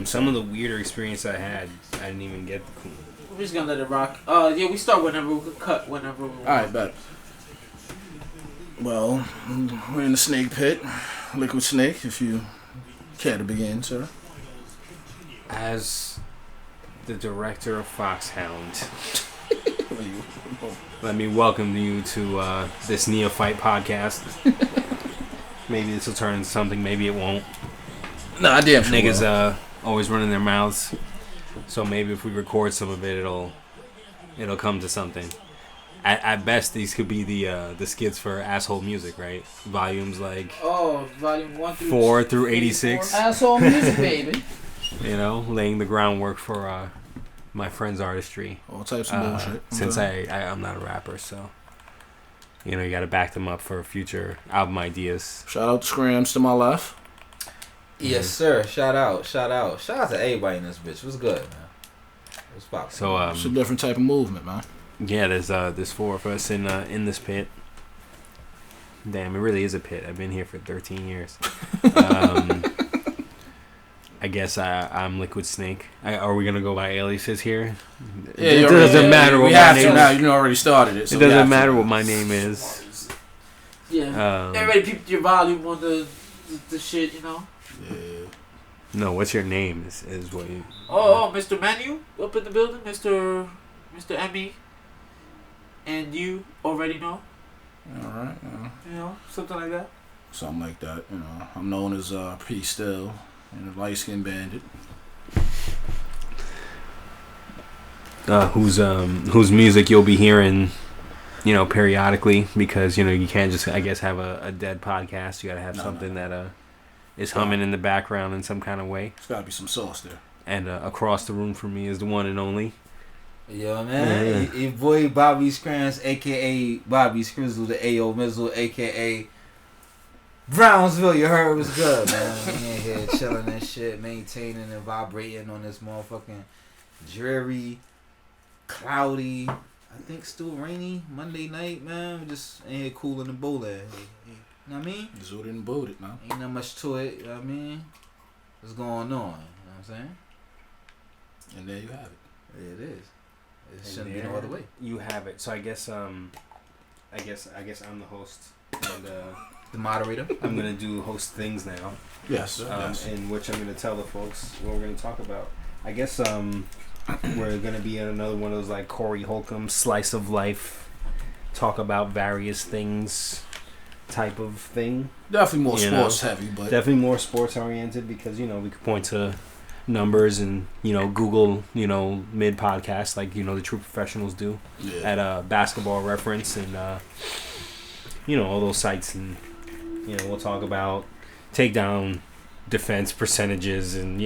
And some of the weirder experience I had, I didn't even get. We're just gonna let it rock. Yeah, we start whenever we could cut whenever we want. Alright, bet. Well, we're in the snake pit. Liquid Snake, if you care to begin, sir. As the director of Foxhound, let me welcome you to this Neophyte podcast. Maybe this will turn into something, maybe it won't. Nah, damn sure. Niggas always running their mouths. So maybe if we record some of it, it'll come to something. At best, these could be the skits for asshole music, right? Volumes like volume 1 through 4 through 86. Asshole music, baby. You know, laying the groundwork for my friend's artistry. All types of bullshit. Since I'm not a rapper, so you know you got to back them up for future album ideas. Shout out to Scrams to my left. Yes, sir. Shout out to everybody in this bitch. What's good, man? What's poppin'? So it's a different type of movement, man. Yeah, there's 4 of us in this pit. Damn, it really is a pit. I've been here for 13 years. I guess I'm Liquid Snake. Are we gonna go by aliases here? Yeah, it doesn't matter what we my have name to is. now. You already started it. So it doesn't matter what my name is. Yeah. Everybody peeped your volume on the shit, you know. Yeah. No, what's your name is what you. Mr. Menu up in the building, Mr. Emmy, and you already know. All right. You know, something like that. Something like that. You know, I'm known as P. Still. And the Lightskin Bandit. Whose music you'll be hearing, you know, periodically, because you know you can't just, I guess, have a dead podcast. You gotta have something that is humming in the background in some kind of way. There's gotta be some sauce there. And across the room from me is the one and only. Yo, man, your boy Bobby Scrams, aka Bobby Scrizzle, the AO Mizzle, aka Brownsville. You heard what's good, man. We in here chilling and shit, maintaining and vibrating on this motherfucking dreary, cloudy, I think still rainy Monday night, man. We just in here cooling the bowl there. You know what I mean? Zooted and booted, man. Ain't not much to it, you know what I mean? What's going on, you know what I'm saying? And there you have it. It is. It shouldn't be no other way. You have it. So I guess I'm the host and the moderator. I'm gonna do host things now. Yes. Yes. In which I'm gonna tell the folks what we're gonna talk about. I guess we're gonna be in another one of those like Corey Holcomb slice of life, talk about various things type of thing. Definitely more sports heavy, but definitely more sports oriented because you know we could point to numbers and you know Google mid podcast like the true professionals do at Basketball Reference and all those sites, and we'll talk about takedown defense percentages and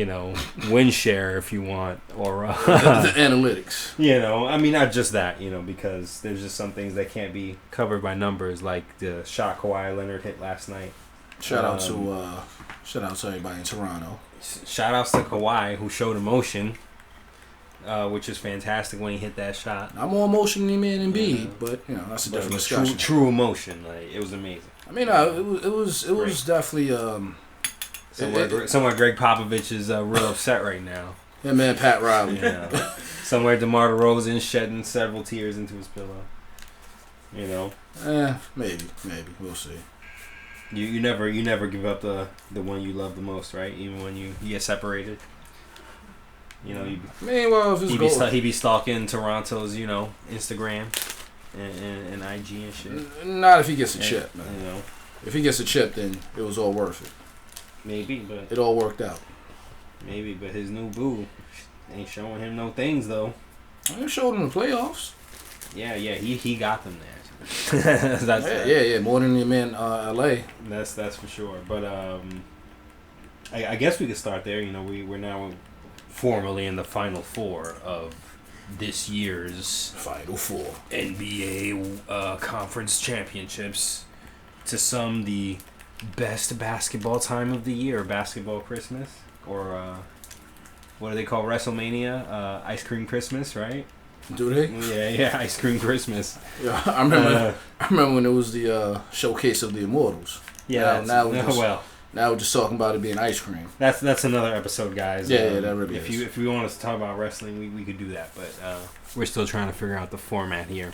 win share if you want, or the analytics. I mean not just that, because there's just some things that can't be covered by numbers, like the shot Kawhi Leonard hit last night. Shout out to everybody in Toronto. Shout outs to Kawhi, who showed emotion, which is fantastic when he hit that shot. I'm more emotion than me and Embiid, but that's a different discussion. True emotion, like it was amazing. I mean, it was definitely somewhere Greg Popovich is real upset right now. Yeah, man, Pat Riley. Somewhere DeMar DeRozan shedding several tears into his pillow. Maybe we'll see. You never give up the one you love the most, right? Even when you get separated. He'd be stalking Toronto's, Instagram and IG and shit. Not if he gets a chip, man. If he gets a chip, then it was all worth it. Maybe, but it all worked out. Maybe, but his new boo ain't showing him no things though. I showed him the playoffs. Yeah, he got them there. Yeah, more than him in LA. That's for sure. But I guess we could start there. We're now formally in the Final Four of this year's Final Four NBA Conference Championships. To some, the best basketball time of the year, basketball Christmas, or what do they call WrestleMania? Ice Cream Christmas, right? Do they? Yeah, Ice Cream Christmas. Yeah, I remember when it was the showcase of the Immortals. Yeah, now Now we're just talking about it being ice cream. That's another episode, guys. Yeah, that really is. If we want us to talk about wrestling, we could do that, but we're still trying to figure out the format here.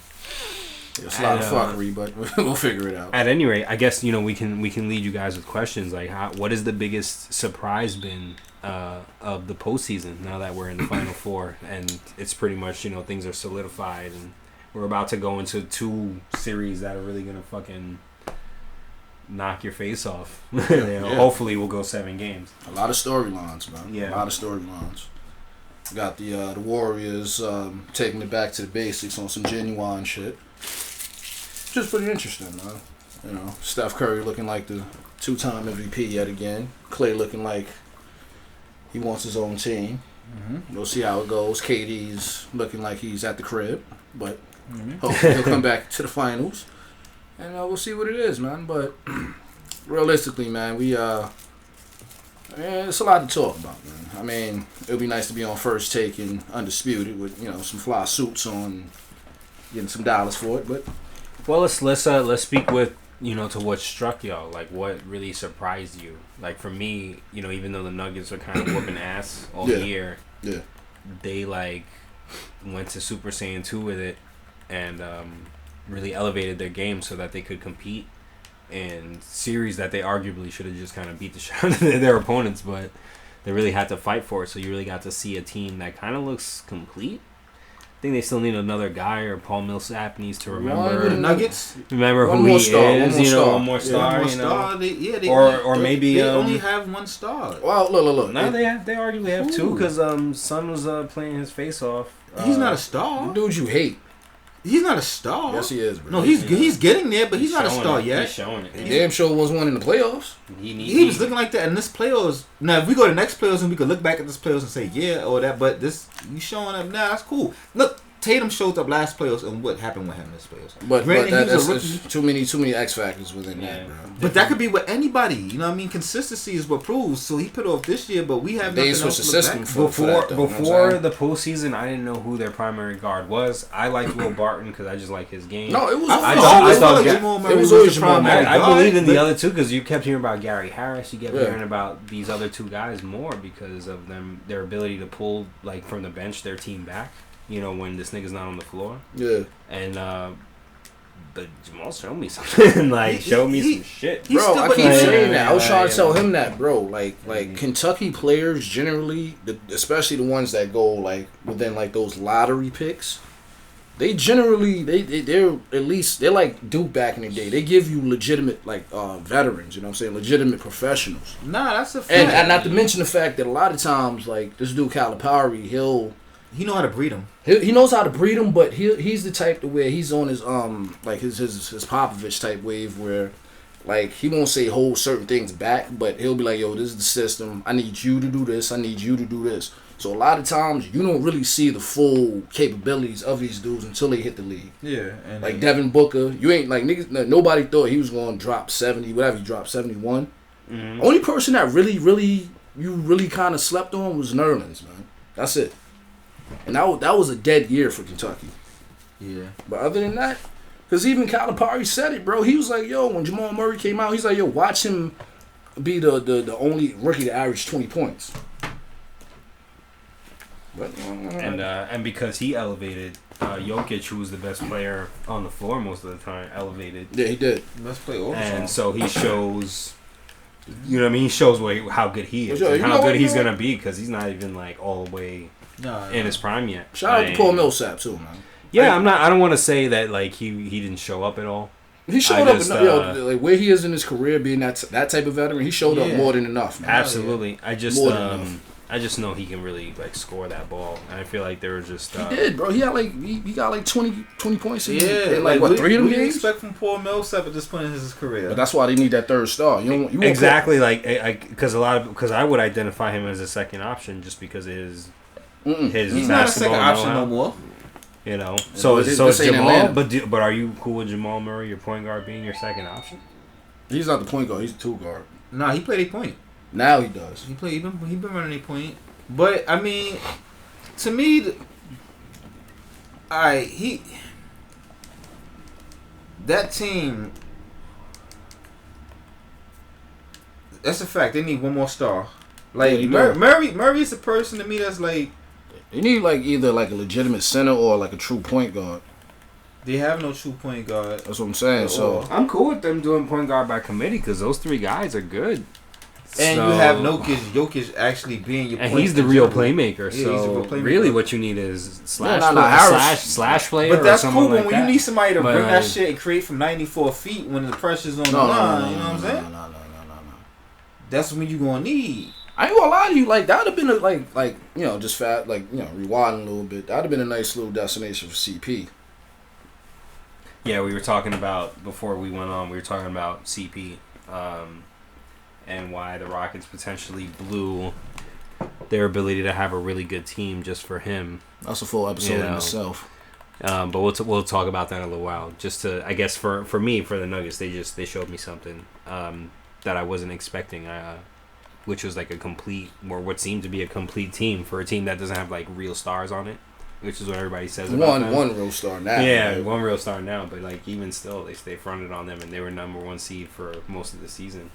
It's a lot of fuckery, but we'll figure it out. At any rate, I guess we can lead you guys with questions like, what is the biggest surprise been of the postseason now that we're in the Final Four and it's pretty much things are solidified and we're about to go into 2 series that are really gonna fucking knock your face off. Hopefully we'll go 7 games. A lot of storylines, man. Yeah, a lot of storylines. Got the Warriors taking it back to the basics on some genuine shit. Just pretty interesting, man. Steph Curry looking like the 2-time MVP yet again. Klay looking like he wants his own team. Mm-hmm. We'll see how it goes. KD's looking like he's at the crib, but hopefully he'll come back to the finals. And we'll see what it is, man. But realistically, man, it's a lot to talk about, man. I mean, it would be nice to be on First Take and Undisputed with, some fly suits on, getting some dollars for it, but... Well, let's speak with to what struck y'all, like what really surprised you. Like for me, even though the Nuggets are kind of whooping ass all year, they went to Super Saiyan 2 with it and really elevated their game so that they could compete in series that they arguably should have just kind of beat the shit out of their opponents, but they really had to fight for it. So you really got to see a team that kind of looks complete. I think they still need another guy, or Paul Millsap needs to remember the Nuggets. Remember who he is, one more star, or maybe they only have 1 star. Well, look. No, they arguably have 2 because Son was playing his face off. He's not a star. The dude you hate. He's not a star. Yes, he is, bro. No, he's getting there, but he's not a star yet. He's showing it. He damn sure was one in the playoffs. He was looking like that in this playoffs. Now, if we go to the next playoffs and we could look back at this playoffs and say, yeah, or that, but this, you showing up now, that's cool. Look, Tatum showed up last playoffs, and what happened with him in this playoffs? But that's too many X factors within that, bro. But that could be with anybody. You know what I mean? Consistency is what proves. So he put off this year, but we have nothing else to look back. Before the postseason, I didn't know who their primary guard was. I liked Will Barton because I just like his game. No, it was. I thought Jamal Murray was always the primary guard. I believed in the other 2 because you kept hearing about Gary Harris. You kept hearing about these other 2 guys more because of their ability to pull from the bench their team back. When this nigga's not on the floor. Yeah. And, but Jamal showed me something. Showed me some shit. Bro, I keep saying that. I was trying to tell him that, bro. Like Kentucky players generally, especially the ones that go, within, those lottery picks, they generally, they're at least, they're like Duke back in the day. They give you legitimate, veterans, you know what I'm saying? Legitimate professionals. Nah, that's a fact. And not to mention the fact that a lot of times, this dude Calipari, he know how to breed them. He knows how to breed them, but he's the type to where he's on his his Popovich type wave where he won't say hold certain things back, but he'll be like, yo, this is the system. I need you to do this. I need you to do this. So a lot of times you don't really see the full capabilities of these dudes until they hit the league. Yeah, and Devin Booker, you ain't niggas. Nobody thought he was going to drop 70, whatever he dropped 71. Mm-hmm. Only person that really kind of slept on was Nerlens, man. That's it. And that was a dead year for Kentucky. Yeah. But other than that, because even Calipari said it, bro. He was like, yo, when Jamal Murray came out, he's like, yo, watch him be the only rookie to average 20 points. But, and because he elevated Jokic, who was the best player on the floor most of the time, elevated. Yeah, he did. Best player overall. And so he shows... You know what I mean? He shows how good he is and how good he's going to be because he's not even all the way in his prime yet. Shout out to Paul Millsap too, man. Yeah, I don't want to say that he didn't show up at all. He showed up, where he is in his career, being that type of veteran. He showed up more than enough, man. Absolutely. I just know he can really score that ball, and I feel like there was just he did, bro. He had he got 20 points. In 3 of them games. Expect from Paul Millsap at this point in his career. But that's why they need that third star. You exactly because I would identify him as a second option just because of his he's not a second option no more. So it's Jamal. But are you cool with Jamal Murray, your point guard, being your second option? He's not the point guard. He's the 2 guard. Nah, he played 8 point. Now he does. He been running 8 point. But I mean, to me, that team. That's a fact. They need one more star. Like Yeah, Murray's the person to me that's like. You need like either like a legitimate center or like a true point guard. They have no true point guard. That's what I'm saying. So I'm cool with them doing point guard by committee because those three guys are good. And you have Jokic actually being your and point he's the real playmaker. Yeah, so he's the real playmaker. really, what you need is slash player. But that's or cool. like But when that. you need somebody to But, bring that shit and create from 94 feet when the pressure's on the line, you know what I'm saying? No. That's when you gonna need. I ain't gonna lie to you. Like that would have been a, like you know, just fat, like, you know, rewinding a little bit. That'd have been a nice little destination for CP. Yeah, we were talking about before we went on. We were talking about CP, and why the Rockets potentially blew their ability to have a really good team just for him. That's a full episode in itself. But we'll talk about that in a little while. Just to, I guess for me, for the Nuggets, they showed me something that I wasn't expecting. Which was like a complete, or what seemed to be a complete team for a team that doesn't have like real stars on it, which is what everybody says about them. One real star now. Yeah, right? one real star now, but like even still, they fronted on them, and they were number one seed for most of the season.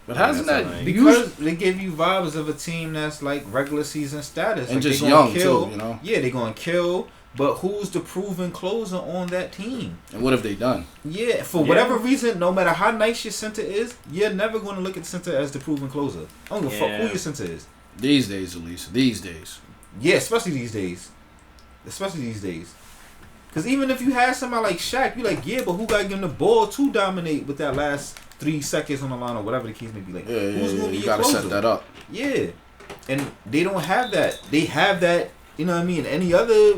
But hasn't that like, because they give you vibes of a team that's like regular season status and like just they gonna young kill, too, you know? Yeah, they're gonna kill. But who's the proven closer on that team? And what have they done? Yeah, for whatever reason, no matter how nice your center is, you're never going to look at the center as the proven closer. I don't give a fuck who your center is. These days, at least. These days. Yeah, especially these days. Because even if you had somebody like Shaq, you're like, yeah, but who got to give him the ball to dominate with that last 3 seconds on the line or whatever the case may be. Like, who's going to be you your closer? got to set that up. Yeah. And they don't have that. They have that, you know what I mean, any other,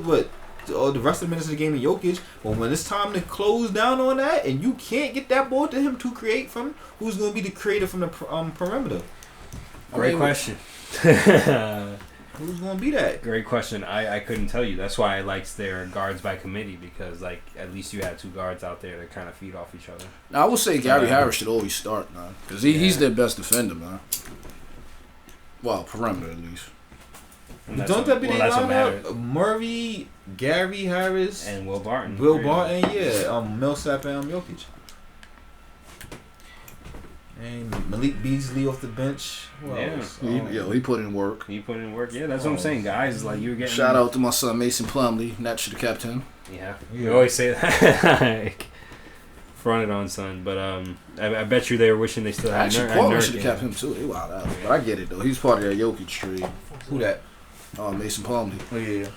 or the rest of the minutes of the game in Jokic, but when it's time to close down on that and you can't get that ball to him to create from, who's going to be the creator from the perimeter? Great question. Who's going to be that? Great question. I couldn't tell you. That's why I liked their guards by committee, because like at least you had two guards out there that kind of feed off each other. Now, I would say Gary Harris should always start, man, because he's their best defender, man. Well, perimeter at least. Don't that be their lineup? Murray, Gary Harris, and Will Barton. Millsap and Jokic. And Malik Beasley off the bench. He put in work. Yeah, that's what I'm saying, guys. Like you were getting. Shout out to my son Mason Plumlee. Nat should have kept him. Yeah, you always say that. Like, fronted on, son. But I bet you they were wishing they still had. Actually, Portland should have kept him too. They wild out. But I get it though. He's part of that Jokic trade. Who that? Mason Plumlee. Oh yeah.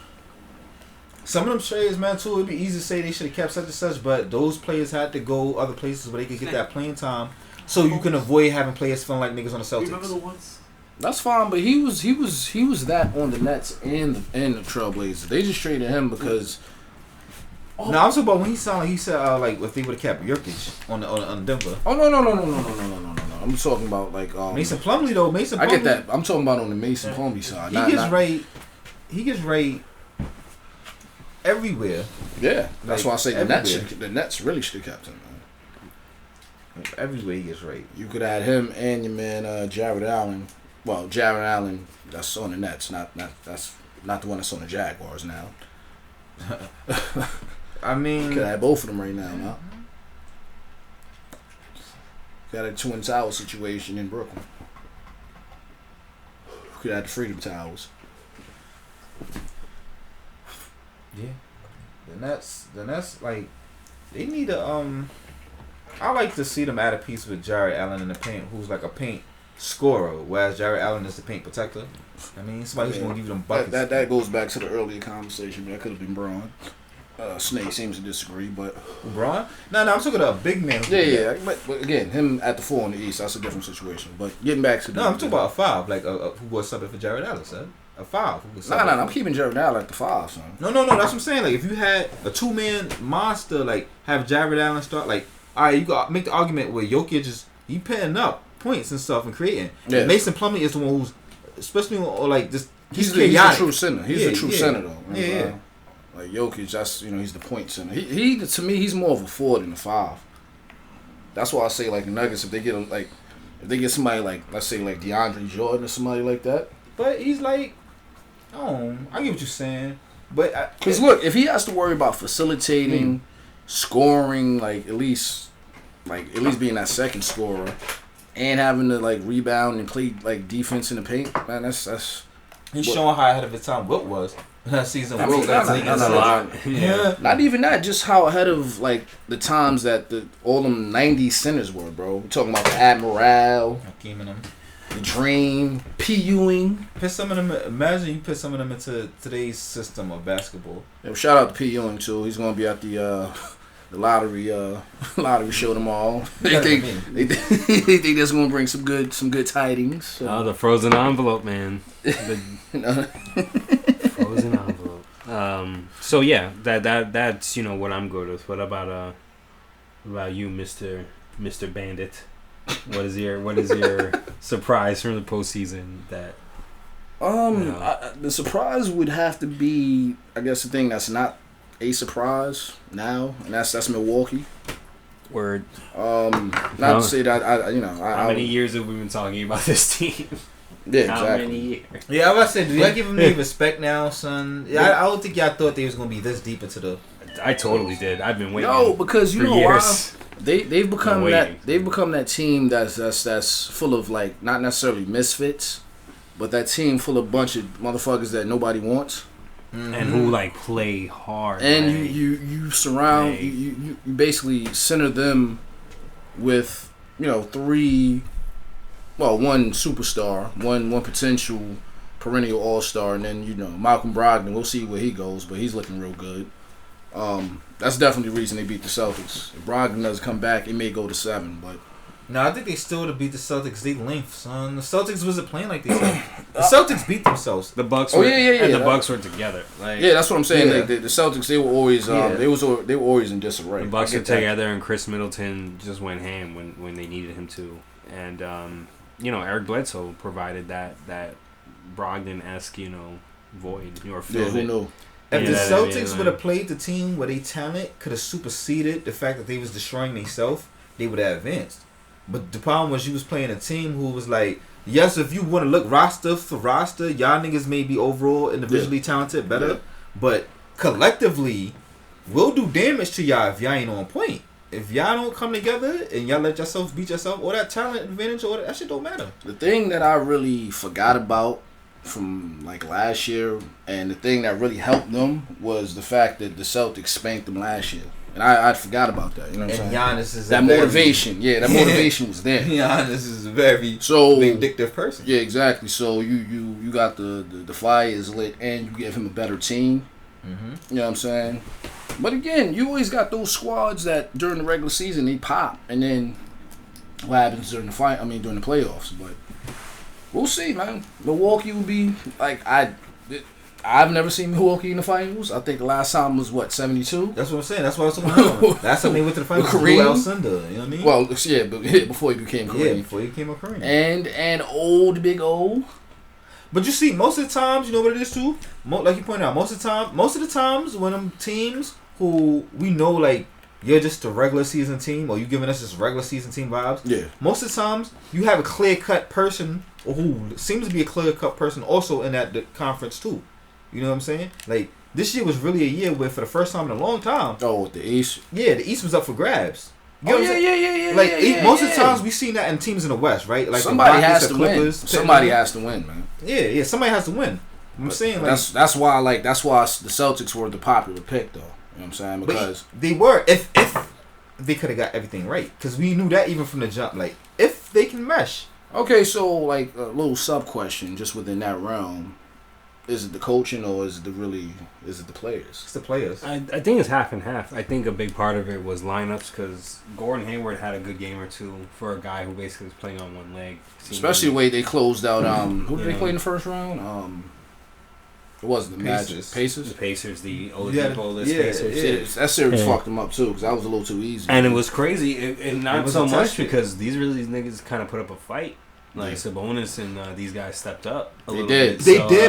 Some of them trades, man, too. It'd be easy to say they should have kept such and such, but those players had to go other places where they could get that playing time, so you can avoid having players feeling like niggas on the Celtics. Remember the ones? That's fine, but he was that on the Nets and the Trailblazers. They just traded him because. No, I'm talking about when he said like if they would have kept Jokic on Denver. Oh no. I'm talking about like Mason Plumlee though. I get that. I'm talking about on the Mason Plumlee side. He gets right everywhere. Yeah, that's why I say everywhere. the Nets really should have kept him, man. Everywhere he gets right. You could add him and your man Jared Allen. Well, Jared Allen, that's on the Nets, that's not the one that's on the Jaguars now. I mean, could add both of them right now, man. Got a Twin Tower situation in Brooklyn. Could add the Freedom Towers. Yeah, the Nets like they need a I like to see them add a piece with Jared Allen in the paint, who's like a paint scorer, whereas Jared Allen is the paint protector. I mean, somebody who's gonna give you them buckets. That goes back to the earlier conversation, but that could have been Braun. Snake seems to disagree, but Braun? No, I'm talking about a big man. Yeah. But again, him at the 4 in the East, that's a different situation. But getting back to I'm talking about a 5, like who was subbing for Jared Allen, son. A 5. No, I'm keeping Jared Allen at the 5, son. No, that's what I'm saying. Like if you had a 2-man monster, like have Jared Allen start, like all right, you got make the argument where Jokic he putting up points and stuff and creating. Yeah. Mason Plumlee is the one who's, especially or like just he's the true center. He's a true center though. Yeah. Like Jokic, that's he's the point center. He to me he's more of a 4 than a 5. That's why I say like the Nuggets if they get somebody like let's say like DeAndre Jordan or somebody like that. But he's like, I get what you're saying. But because look, if he has to worry about facilitating, scoring, like at least being that second scorer, and having to like rebound and play like defense in the paint, man, that's. He's showing how ahead of his time Wilt was that season. I mean, not even that, just how ahead of like the times that all them '90s centers were, bro. We're talking about the Admiral, Hakeem and them. the Dream, P. Ewing. Put some of them. Imagine you put some of them into today's system of basketball. Yeah, shout out to P. Ewing too. He's gonna be at the lottery show tomorrow. They think that's gonna bring some good tidings. So. Oh, the frozen envelope, man. Frozen envelope. So yeah, that's what I'm good with. What about you, Mr. Bandit? What is your surprise from the postseason that? The surprise would have to be, I guess, the thing that's not a surprise now, and that's Milwaukee. Word. Not to say that how many years have we been talking about this team? Yeah, exactly. How many years? Yeah, I was saying, do y'all give them any respect now, son? Yeah, I don't think y'all thought they was gonna be this deep into the. I totally did. I've been waiting. No, because you know years. why? They've become that team that's full of like not necessarily misfits, but that team full of bunch of motherfuckers that nobody wants. Mm-hmm. And who like play hard. And you surround you basically center them with one superstar, one potential perennial all-star, and then Malcolm Brogdon. We'll see where he goes, but he's looking real good. That's definitely the reason they beat the Celtics. If Brogdon doesn't come back, it may go to 7, but. No, I think they still would have beat the Celtics. They length, son. The Celtics wasn't playing like this. The Celtics beat themselves. The Bucks. And the Bucks were together. Like, yeah, that's what I'm saying. Yeah. Like, the Celtics, they were always they were always in disarray. The Bucks were together, and Chris Middleton just went ham when they needed him to. And Eric Bledsoe provided that Brogdon-esque void or filled who it. knew? If the Celtics would have played the team where they talent could have superseded the fact that they was destroying themselves, they would have advanced. But the problem was you was playing a team who was like, yes, if you want to look roster for roster, y'all niggas may be overall individually talented better, but collectively, we'll do damage to y'all if y'all ain't on point. If y'all don't come together and y'all let yourself beat yourself, all that talent advantage, all that shit don't matter. The thing that I really forgot about from like last year, and the thing that really helped them was the fact that the Celtics spanked them last year. And I forgot about that. You know what I'm saying? Giannis is that motivation. That motivation was there. Giannis is a very vindictive person. Yeah, exactly. So you got the fire is lit, and you give him a better team. Mm-hmm. You know what I'm saying? But again, you always got those squads that during the regular season they pop, and then what happens during the fight? During the playoffs. But we'll see, man. Milwaukee will be like I've never seen Milwaukee in the finals. I think the last time was 72. That's what I'm saying. That's what I was talking about. That's when they went to the finals. Kareem Alcindor, you know what I mean? Well, yeah, but before he became Kareem. Yeah, before he became a Kareem. And Big O. But you see, most of the times, you know what it is too. Like you pointed out, most of the times when them teams who we know like you're just a regular season team, or you giving us just regular season team vibes. Yeah. Most of the times you have a clear cut person, or who seems to be a clear cut person, also in that conference too. You know what I'm saying? Like, this year was really a year where, for the first time in a long time... Oh, with the East? Yeah, the East was up for grabs. You know yeah. Like, most of the times we seen that in teams in the West, right? Like somebody has to win. Somebody has to win, man. Yeah, somebody has to win. I'm saying, like... That's why the Celtics were the popular pick, though. You know what I'm saying? Because... They were, if they could have got everything right. Because we knew that even from the jump. Like, if they can mesh. Okay, so, like, a little sub-question just within that realm. Is it the coaching or is it the players? It's the players. I think it's half and half. I think a big part of it was lineups because Gordon Hayward had a good game or two for a guy who basically was playing on one leg. Especially the way they closed out. Who did they play in the first round? It wasn't the Magic. Pacers? The Pacers, the Oladipo Pacers. That series fucked them up too because that was a little too easy. And it was crazy. And not so much because these niggas kind of put up a fight. Like Sabonis and these guys stepped up. They did,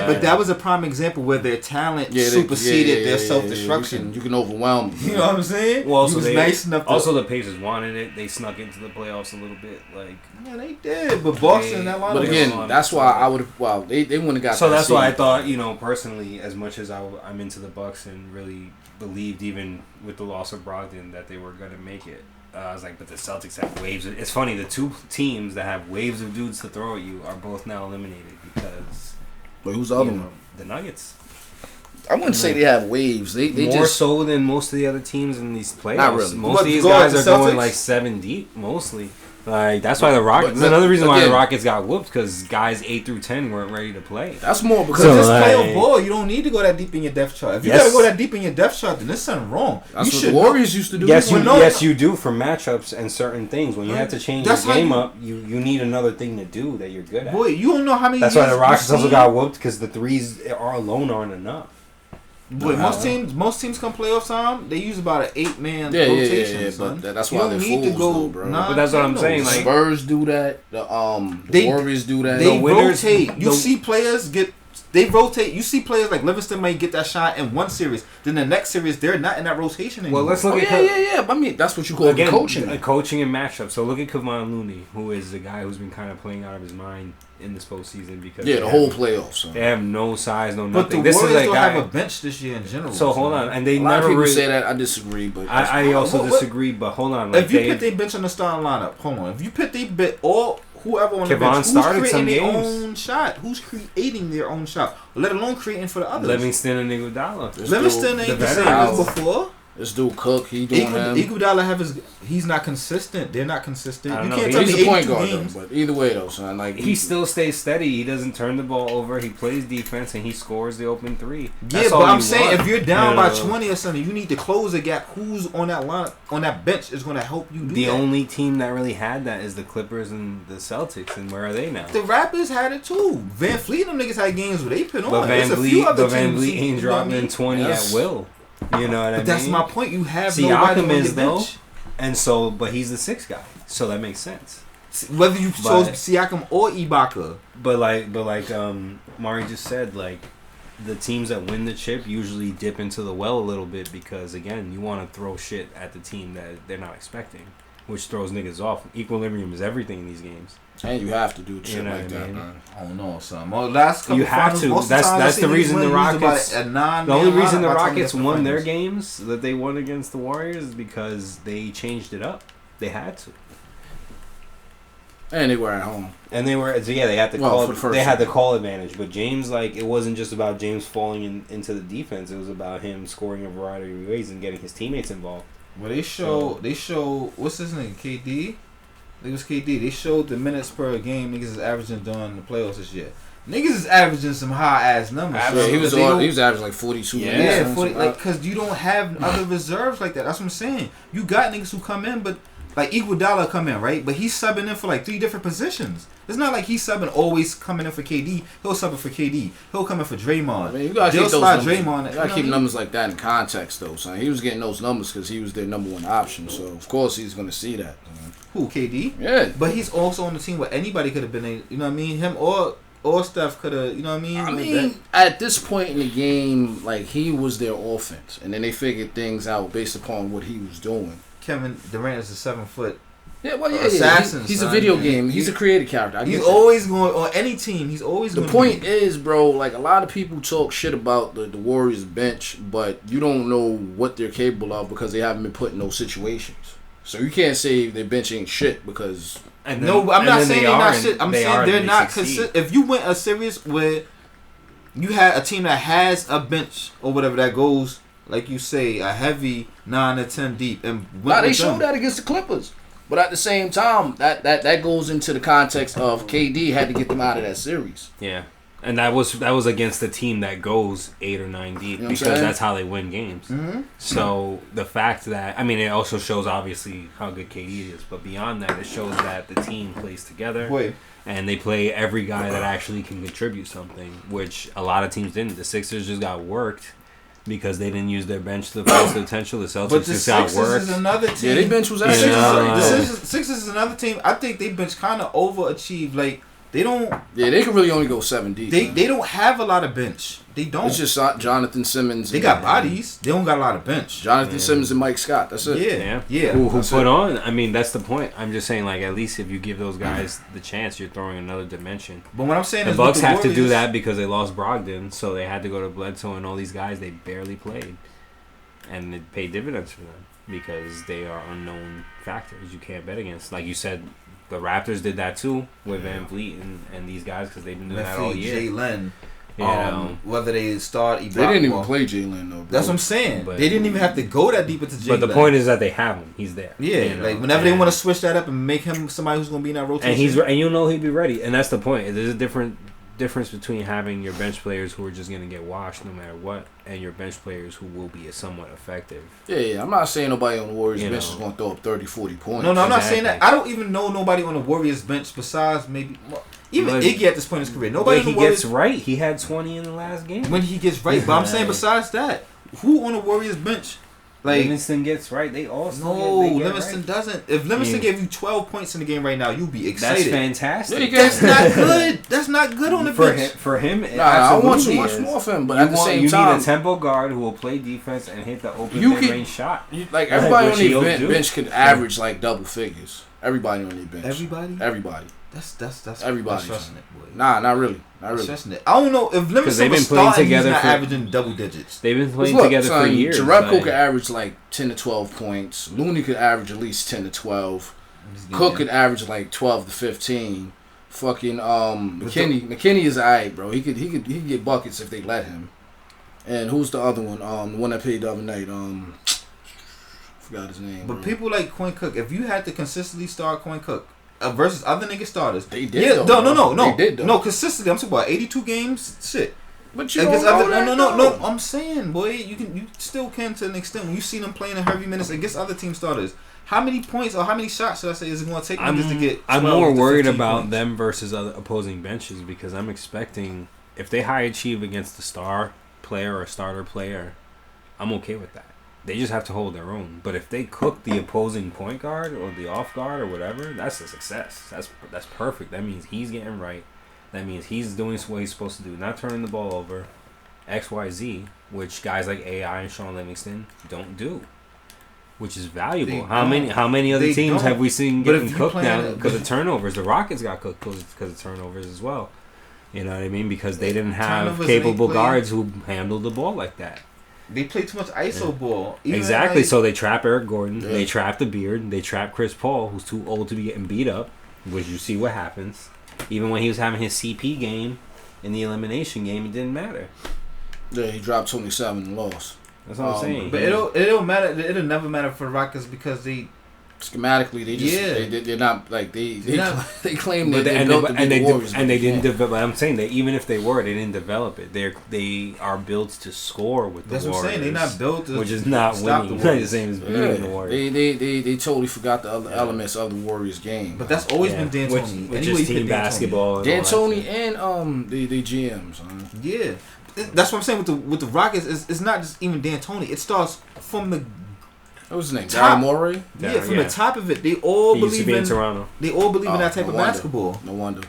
but that was a prime example where their talent superseded their self-destruction. You can overwhelm them. You know what I'm saying? Well, also the Pacers wanted it. They snuck into the playoffs a little bit. Like they did, but Boston that line. But again, that's why I would have. Well, they wouldn't have got. So that's why I thought, personally, as much as I'm into the Bucks and really believed, even with the loss of Brogdon, that they were gonna make it. I was like, but the Celtics have waves. It's funny. The two teams that have waves of dudes to throw at you are both now eliminated because. But who's the other one? The Nuggets. I wouldn't say they have waves. They more just so than most of the other teams in these playoffs. Not really. Most of these guys are going like 7 deep, mostly. Like that's why the Rockets. Another reason why the Rockets got whooped because guys 8 through 10 weren't ready to play. That's more because so just play a ball. You don't need to go that deep in your depth chart. If you gotta go that deep in your depth chart, then there's something wrong. That's what the Warriors used to do. Yes, you do for matchups and certain things. When you have to change your game up, you need another thing to do that you're good at. Boy, you don't know how many. That's why the Rockets also got whooped because the threes are alone aren't enough. But most teams come playoff time. They use about an 8-man rotation. Yeah. Son. But that's why they're fools, though, bro. But that's what I'm saying. The like Spurs do that. The Warriors do that. They rotate. You see players get. They rotate. You see players like Livingston might get that shot in one series. Then the next series, they're not in that rotation anymore. Well, let's look at yeah. I mean, that's what you call coaching. Coaching and matchup. So look at Kevon Looney, who is the guy who's been kind of playing out of his mind in this postseason because the whole playoffs. They have no size, no But nothing. the Warriors don't have a bench this year in general. So hold on, and they a never lot of people really say that. I disagree, but I also disagree. But hold on, like if you put their bench on the starting lineup, hold on. If you put whoever on the Kevon bench, who's creating their games. own shot? Who's creating their own shot? Let alone creating for the others. Livingston and Iguodala. Livingston ain't the same as before. This dude Cook, he doing him. Iguodala he's not consistent. They're not consistent. You can't tell me he's a point guard, games. though, but either way though, son, like he still stays steady. He doesn't turn the ball over. He plays defense and he scores the open three. That's but I'm saying if you're down by 20 or something, you need to close the gap. Who's on that line on that bench is going to help you do the that. only team that really had that is the Clippers and the Celtics, and where are they now? The Raptors had it too. Van Fleet and them niggas had games where they put on. But Van Vliet ain't dropping 20 at will. You know what I mean? But that's my point. You have nobody on your bench. And so, but he's the sixth guy, so that makes sense. Whether you chose Siakam or Ibaka. But like Mari just said, like the teams that win the chip usually dip into the well a little bit because again, you want to throw shit at the team that they're not expecting, which throws niggas off. Equilibrium is everything in these games. And you have to do shit like that, man. I don't know, son. Well, last couple you have finals, to. That's the reason the Rockets. The only reason the Rockets won their games that they won against the Warriors is because they changed it up. They had to. And they were at home. And they were they had the call. They had the call advantage. But James, like, it wasn't just about James falling into the defense. It was about him scoring a variety of ways and getting his teammates involved. Well, they show what's his name, KD. It was KD. They showed the minutes per game niggas is averaging during the playoffs this year. Niggas is averaging some high ass numbers. Yeah, he was averaging like 42 minutes. Yeah, 40, like because you don't have other reserves like that. That's what I'm saying. You got niggas who come in, but like Iguodala come in, right? But he's subbing in for like 3 different positions. It's not like he's subbing always coming in for KD. He'll sub in for KD. He'll come in for Draymond. I mean, you gotta keep those numbers. You gotta keep numbers like that in context, though. Son, he was getting those numbers because he was their number one option. So of course he's gonna see that. Who, KD? Yeah. But he's also on the team where anybody could have been, you know what I mean? Him or Steph could have, you know what I mean? I mean, at this point in the game, like, he was their offense. And then they figured things out based upon what he was doing. Kevin Durant is a 7-foot assassin. He's a video game. He's a creative character. He's always going, on any team, he's always going to The point is, bro, like, a lot of people talk shit about the Warriors bench, but you don't know what they're capable of because they haven't been put in those situations. So you can't say their bench ain't shit because... I'm not saying they're not shit. I'm saying they're not consistent. If you win a series where you had a team that has a bench or whatever that goes, like you say, a heavy 9 to 10 deep, and they showed that against the Clippers. But at the same time, that goes into the context of KD had to get them out of that series. Yeah. And that was against the team that goes 8 or 9 deep because that's how they win games. Mm-hmm. So the fact that it also shows obviously how good KD is, but beyond that, it shows that the team plays together and they play every guy that actually can contribute something, which a lot of teams didn't. The Sixers just got worked because they didn't use their bench to the full potential. The Celtics just got worked. Is another team. Yeah, their bench was actually. The Sixers is another team. I think they bench kind of overachieved. Like. They don't. Yeah, they can really only go 7 deep. They don't have a lot of bench. They don't. It's just Jonathan Simmons. They got bodies. They don't got a lot of bench. Jonathan Simmons and Mike Scott. That's it. Yeah. Who put on? I mean, that's the point. I'm just saying, like, at least if you give those guys the chance, you're throwing another dimension. But what I'm saying the is, Bucks have to do that because they lost Brogdon, so they had to go to Bledsoe and all these guys. They barely played, and it paid dividends for them. because they are unknown factors. You can't bet against. Like you said, the Raptors did that too with Van Vliet and these guys because they've been doing that all year. Jalen. Yeah, whether they start Ibaka, they didn't even play Jalen though. Bro. That's what I'm saying. But, they didn't even have to go that deep into Jalen. But the point is that they have him. He's there. Yeah, you know? like whenever they want to switch that up and make him somebody who's going to be in that rotation. And you know he'd be ready. And that's the point. There's a difference between having your bench players who are just going to get washed no matter what and your bench players who will be somewhat effective. Yeah. I'm not saying nobody on the Warriors bench is going to throw up 30, 40 points. No, I'm not saying that. I don't even know nobody on the Warriors bench besides maybe... Even Iggy at this point in his career. Nobody he gets right. He had 20 in the last game. When he gets right. But I'm saying besides that, who on the Warriors bench? Like Livingston gets right. They all Livingston doesn't. If Livingston gave you 12 points in the game right now, you'd be excited. That's fantastic. That's not good. That's not good on the bench. For him, I want you much more for him. But at the same time, you need a tempo guard who will play defense and hit the open mid-range shot. Like everybody on the bench could average like double figures. Everybody on the bench. Everybody. That's everybody. That's stressing it, boy. Nah, not really. Stressing it. I don't know if Livingston was starting, he's not averaging double digits. They've been playing together for years. Jerebko could average like 10 to 12 points. Looney could average at least 10 to 12. Cook could average like 12 to 15. Fucking McKinney is alright, bro. He could get buckets if they let him. And who's the other one? The one that played the other night. Forgot his name. But people like Quinn Cook. If you had to consistently start Quinn Cook versus other nigga starters, they did. Yeah, no. They did though. No, consistently. I'm talking about 82 games. Shit. But you don't know that, no. I'm saying, boy, you still can to an extent. When you see them playing in heavy minutes against other team starters, how many points or how many shots should I say is it going to take niggas to get? I'm more worried about them versus other opposing benches because I'm expecting if they high achieve against the star player or starter player, I'm okay with that. They just have to hold their own. But if they cook the opposing point guard or the off guard or whatever, that's a success. That's perfect. That means he's getting right. That means he's doing what he's supposed to do, not turning the ball over. XYZ, which guys like AI and Sean Livingston don't do, which is valuable. How many other teams have we seen getting cooked now because of turnovers? The Rockets got cooked because of turnovers as well. You know what I mean? Because they didn't have capable guards who handled the ball like that. They play too much ISO ball. Exactly. So they trap Eric Gordon. Yeah. They trap the Beard. They trap Chris Paul, who's too old to be getting beat up, which you see what happens. Even when he was having his CP game in the elimination game, it didn't matter. Yeah, he dropped 27 and lost. That's what I'm saying. But it'll matter. It'll never matter for the Rockets because they schematically they just they're not like they claim that they built the Warriors and they didn't develop. I'm saying that even if they were, they didn't develop it. They are built to score with the Warriors. That's what I'm saying. They're not built to which is not winning. It's not the same as beating the Warriors. They totally forgot the other elements of the Warriors game. But that's always been D'Antoni. Which is team basketball. D'Antoni and the GMs. Yeah, that's what I'm saying with the Rockets. It's not just even D'Antoni. It starts from the what was his name? Daryl Morey? Yeah, from the top of it, they all believe in Toronto. They all believe in that type of basketball. No wonder.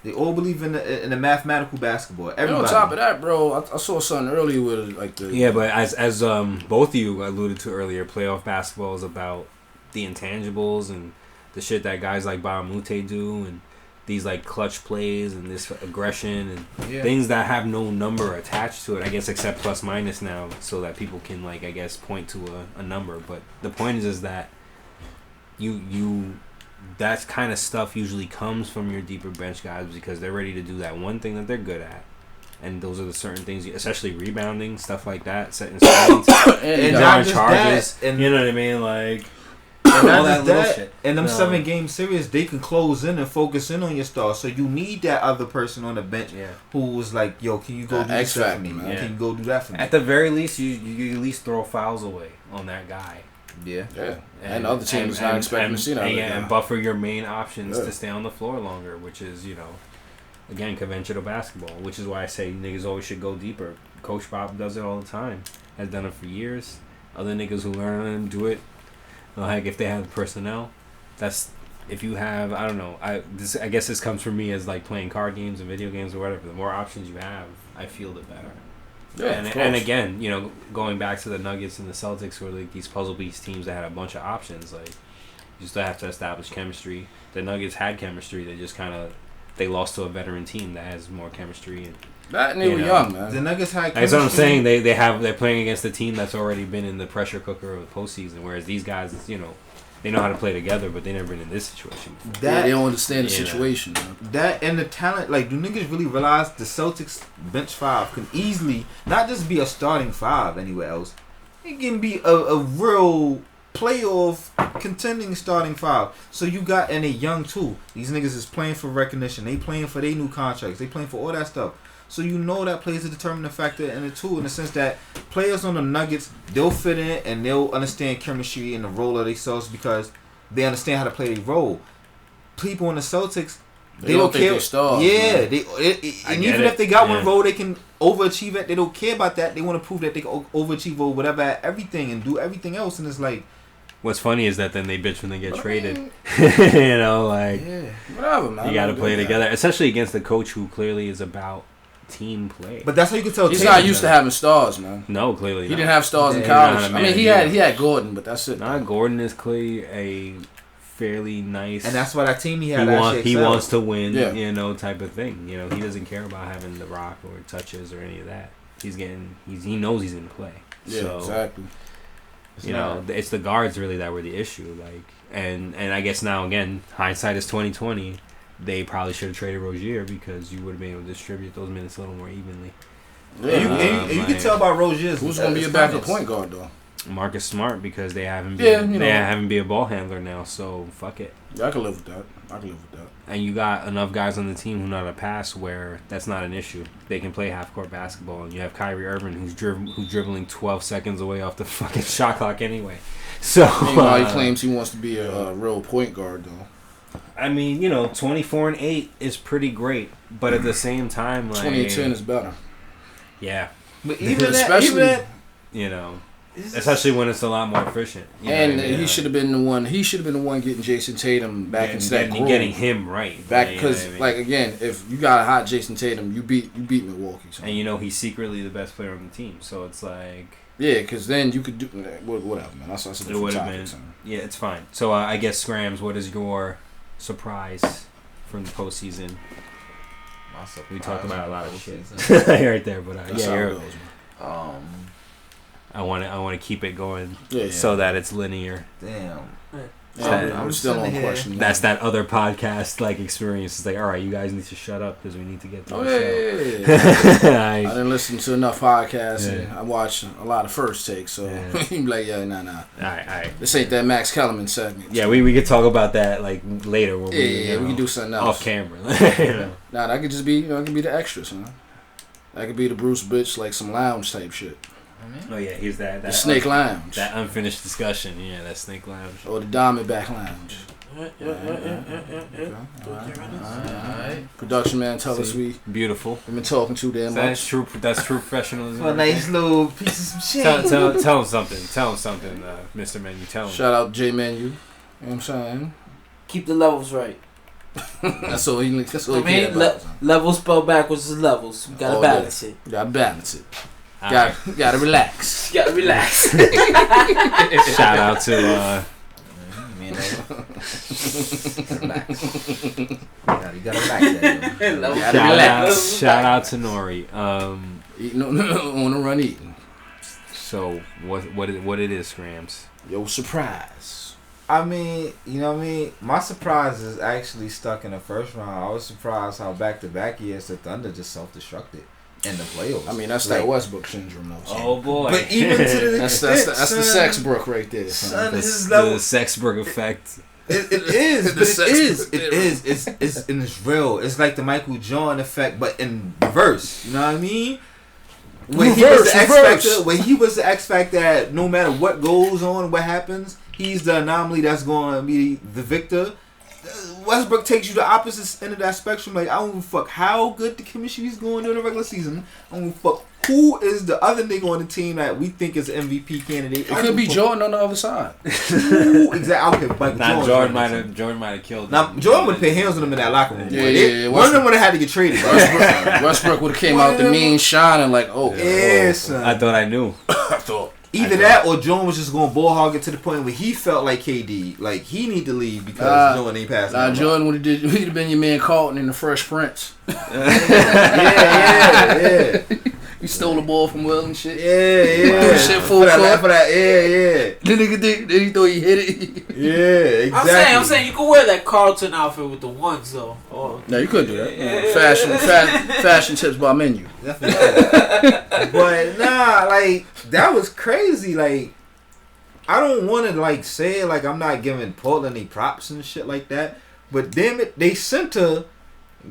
They all believe in the mathematical basketball. Everybody. On top of that, bro, I saw something earlier with like the but as both of you alluded to earlier, playoff basketball is about the intangibles and the shit that guys like Bahamute do and these like clutch plays and this aggression and things that have no number attached to it, I guess, except plus minus now, so that people can like I guess point to a number. But the point is that you that kind of stuff usually comes from your deeper bench guys because they're ready to do that one thing that they're good at, and those are the certain things, especially rebounding, stuff like that, setting screens, and not charges, and you know what I mean, like. And all that little shit. And them 7-game series, they can close in and focus in on your star. So you need that other person on the bench who was like, "Yo, can you go do this for me? Yeah. Can you go do that for me?" At the very least, you at least throw fouls away on that guy. Yeah. And other teams not expecting to see that. And buffer your main options to stay on the floor longer, which is again conventional basketball. Which is why I say niggas always should go deeper. Coach Bob does it all the time. Has done it for years. Other niggas who learn on him do it. Like if they have the personnel, that's if you have I don't know. I guess this comes from me as like playing card games and video games or whatever. The more options you have, I feel the better. Yeah, and again, going back to the Nuggets and the Celtics, who are like these puzzle piece teams that had a bunch of options. Like you still have to establish chemistry. The Nuggets had chemistry. They just they lost to a veteran team that has more chemistry. And That and they were young, man. The Nuggets had. That's what I'm saying. They're playing against a team that's already been in the pressure cooker of the postseason, whereas these guys, you know, they know how to play together, but they never been in this situation before. They don't understand the situation, man. That and the talent, like, do niggas really realize the Celtics bench five can easily not just be a starting five anywhere else? It can be a real playoff contending starting five. So you got, and they young too. These niggas is playing for recognition. They playing for their new contracts. They playing for all that stuff. So you know that plays a determining factor in it too, in the sense that players on the Nuggets, they'll fit in and they'll understand chemistry and the role of themselves because they understand how to play their role. People in the Celtics, they don't care. Stars, yeah, and even if they got one role they can overachieve at, they don't care about that. They want to prove that they can overachieve or whatever at everything and do everything else. And it's like, what's funny is that then they bitch when they get traded. You know, like, whatever, man. You got to play together, especially against a coach who clearly is about team play. But that's how you can tell. He's not used to having stars, man. No, clearly he didn't have stars in college. I mean, he had Gordon, but that's it. Gordon is clearly a fairly nice, and that's why that team he wants to win, you know, type of thing. You know, he doesn't care about having the rock or touches or any of that. He knows he's in play. Yeah, so, exactly. You know, it's the guards really that were the issue. Like, and I guess now again, hindsight is 2020. They probably should have traded Rozier because you would have been able to distribute those minutes a little more evenly. Yeah, and you can tell by Rozier's. Who's going to be a backup point guard though? Marcus Smart, because they haven't been be a ball handler now. So fuck it. Yeah, I can live with that. And you got enough guys on the team who know how to pass where that's not an issue. They can play half court basketball, and you have Kyrie Irving who's dribbling 12 seconds away off the fucking shot clock anyway. So he claims he wants to be a real point guard though. I mean, you know, 24-8 is pretty great, but at the same time, like 20-10 is better. Yeah, but even that, you know, especially when it's a lot more efficient. And he should have been the one. He should have been the one getting Jason Tatum back into that groove. Getting him right back because, like, again, if you got a hot Jason Tatum, you beat Milwaukee. So. And you know he's secretly the best player on the team, so it's like. Yeah, because then you could do whatever, man. That's a different topic. Yeah, it's fine. So I guess Scrams, what is your surprise from the postseason? We talked about a lot of shit right there, but I want to keep it going so that it's linear. Damn. I'm still on question. That's that other podcast like experience. It's like, all right, you guys need to shut up because we need to get to the show. Yeah. I didn't listen to enough podcasts. And I watched a lot of first takes, so you be like, nah. All right. This ain't that Max Kellerman segment. Yeah, we could talk about that like later. When we can do something else off camera. Nah, that could just be, it could be the extras, huh? That could be the Bruce bitch, like some lounge type shit. Oh yeah, here's that the Snake Lounge. That unfinished discussion, that Snake Lounge. Or the Diamondback Lounge. Alright. Production man, tell us we beautiful. We've been talking too damn much. That's true professionalism. A nice little piece of shit. Tell him something. Mr. Menu. Tell him. Shout out JMenu. You know what I'm saying? Keep the levels right. That's all he cares about. Levels spelled backwards is levels. You gotta balance it. You gotta balance it. Gotta relax. Gotta relax. Shout out to you gotta relax. Shout out to Nori. Eating on the run eating. So what it is, Scrams? Yo, surprise. I mean, you know what I mean? My surprise is actually stuck in the first round. I was surprised how back-to-back years the Thunder just self-destructed in the playoffs. I mean, that's that Westbrook syndrome, though. Oh boy! But even to the extent, that's the Sexbrook right there. Son, the Sexbrook effect. It is, but it is. It's real. It's like the Michael Jordan effect, but in reverse. You know what I mean? When he was the X Factor, that no matter what goes on, what happens, he's the anomaly that's going to be the victor. Westbrook takes you the opposite end of that spectrum. Like, I don't give a fuck how good the chemistry is going during the regular season. I don't give a fuck who is the other nigga on the team that we think is MVP candidate. It could be Jordan on the other side. Exactly. Okay, but Jordan might have killed him. Now, Jordan would put hands on him in that locker room. Yeah. One of them would have had to get traded. Westbrook would have came out the mean shining like, son. I thought I knew. I thought. Either that or Jordan was just going to ball hog it to the point where he felt like KD, like he need to leave because Jordan ain't passing. Jordan would have been your man Carlton in the Fresh Prince. yeah. You stole the ball from Will and shit. Yeah. Shit full court. For that. Yeah. Then he thought he hit it. Yeah, exactly. I'm saying you can wear that Carlton outfit with the ones though. No, you could do that. Fashion tips by Menu. But nah, like that was crazy. Like I don't want to like say like I'm not giving Portland any props and shit like that. But damn it, they sent her.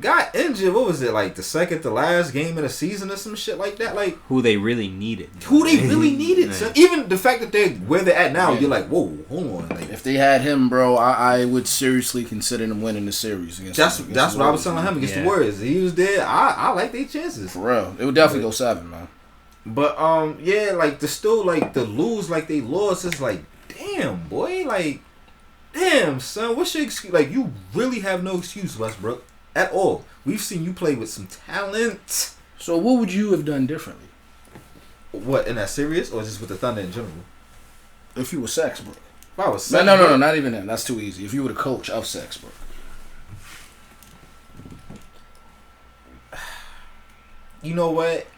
Got injured. What was it like the second to last game of the season or some shit like that? Like who they really needed. So even the fact that they're where they're at now, you're like, whoa, hold on. Like, if they had him, bro, I would seriously consider them winning the series against. That's what I was telling him against the Warriors. He was there. I like their chances for real. It would definitely go 7, man. But yeah, like to still like to lose like they lost. It's like, damn, boy, like, damn, son, what's your excuse? Like, you really have no excuse, Westbrook. At all. We've seen you play with some talent. So what would you have done differently? What, in that series or just with the Thunder in general? If you were Sexbrook. If I was Sexbrook. No, not even that. That's too easy. If you were the coach of Sexbrook. You know what?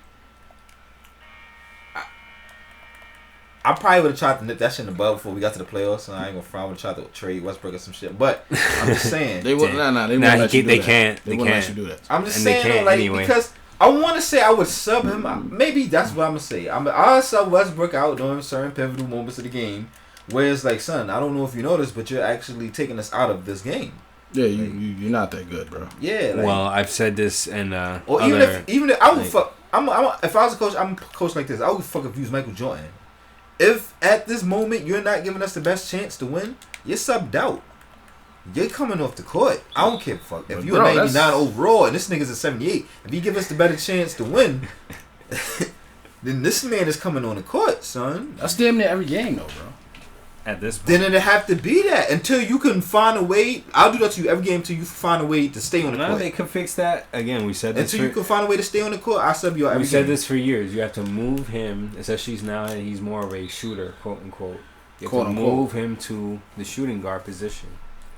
I probably would have tried to nip that shit in the bud before we got to the playoffs, so I ain't gonna front. I would have tried to trade Westbrook or some shit. But I'm just saying. They wouldn't. They wouldn't let you do that. They wouldn't let you do that. I'm just saying, like, anyway. Because I want to say I would sub him. Maybe that's what I'm gonna say. I'll sub Westbrook out during certain pivotal moments of the game, where it's like, son, I don't know if you noticed, but you're actually taking us out of this game. Yeah, you're not that good, bro. Yeah. Like, well, I've said this and or even if I would fuck. If I was a coach, I'm a coach like this. I would fuck use Michael Jordan. If at this moment you're not giving us the best chance to win, you're subbed out. You're coming off the court. I don't give a fuck. If you're a 99 overall and this nigga's a 78, if you give us the better chance to win, then this man is coming on the court, son. That's damn near every game, though, bro. At this point. Then it'll have to be that until you can find a way. I'll do that to you every game until you find a way to stay on the court. They could fix that. Again, we said this. Until you can find a way to stay on the court, I sub you every game. We said this for years. You have to move him, especially now that he's more of a shooter, quote unquote. You have to move him to the shooting guard position.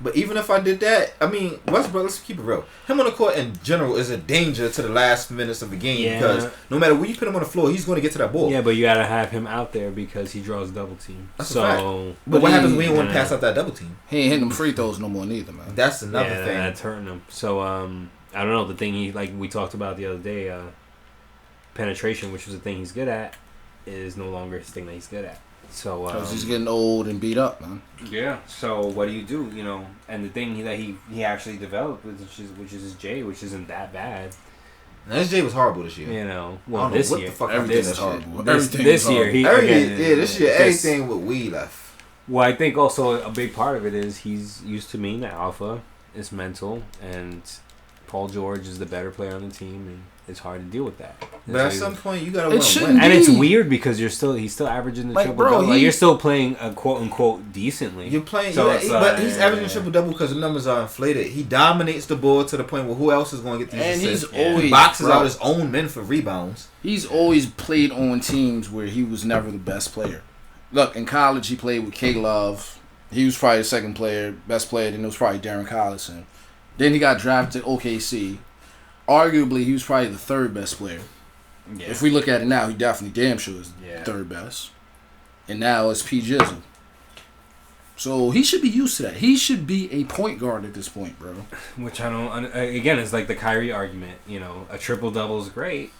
But even if I did that, I mean, Westbrook, let's keep it real. Him on the court in general is a danger to the last minutes of the game because no matter where you put him on the floor, he's going to get to that ball. Yeah, but you got to have him out there because he draws double team. That's a fact. But what happens when you want to pass out that double team? He ain't hitting them free throws no more neither, man. That's another thing. That's hurting him. So, I don't know. The thing like we talked about the other day, penetration, which was the thing he's good at, is no longer his thing that he's good at. So because he's getting old and beat up, man. Yeah. So what do? You know, and the thing that he actually developed, which is his J, which isn't that bad. Now, his J was horrible this year. You know, well, this year, the fuck everything is horrible. This year, this year, everything with weed left. Well, I think also a big part of it is he's used to being the alpha. It's mental, and Paul George is the better player on the team, and it's hard to deal with that. But at some point, you gotta want to win. And it's weird because he's still averaging the triple double. Like, you're still playing a quote unquote decently. You're playing, but he's averaging triple double because the numbers are inflated. He dominates the board to the point where who else is going to get these assists? And he's always boxes out his own men for rebounds. He's always played on teams where he was never the best player. Look, in college he played with K Love. He was probably the second best player. Then it was probably Darren Collison. Then he got drafted to OKC. Arguably, he was probably the third best player. Yeah. If we look at it now, he definitely damn sure is third best. And now it's P. Jizzle. So he should be used to that. He should be a point guard at this point, bro. Which I don't... Again, it's like the Kyrie argument. You know, a triple-double is great,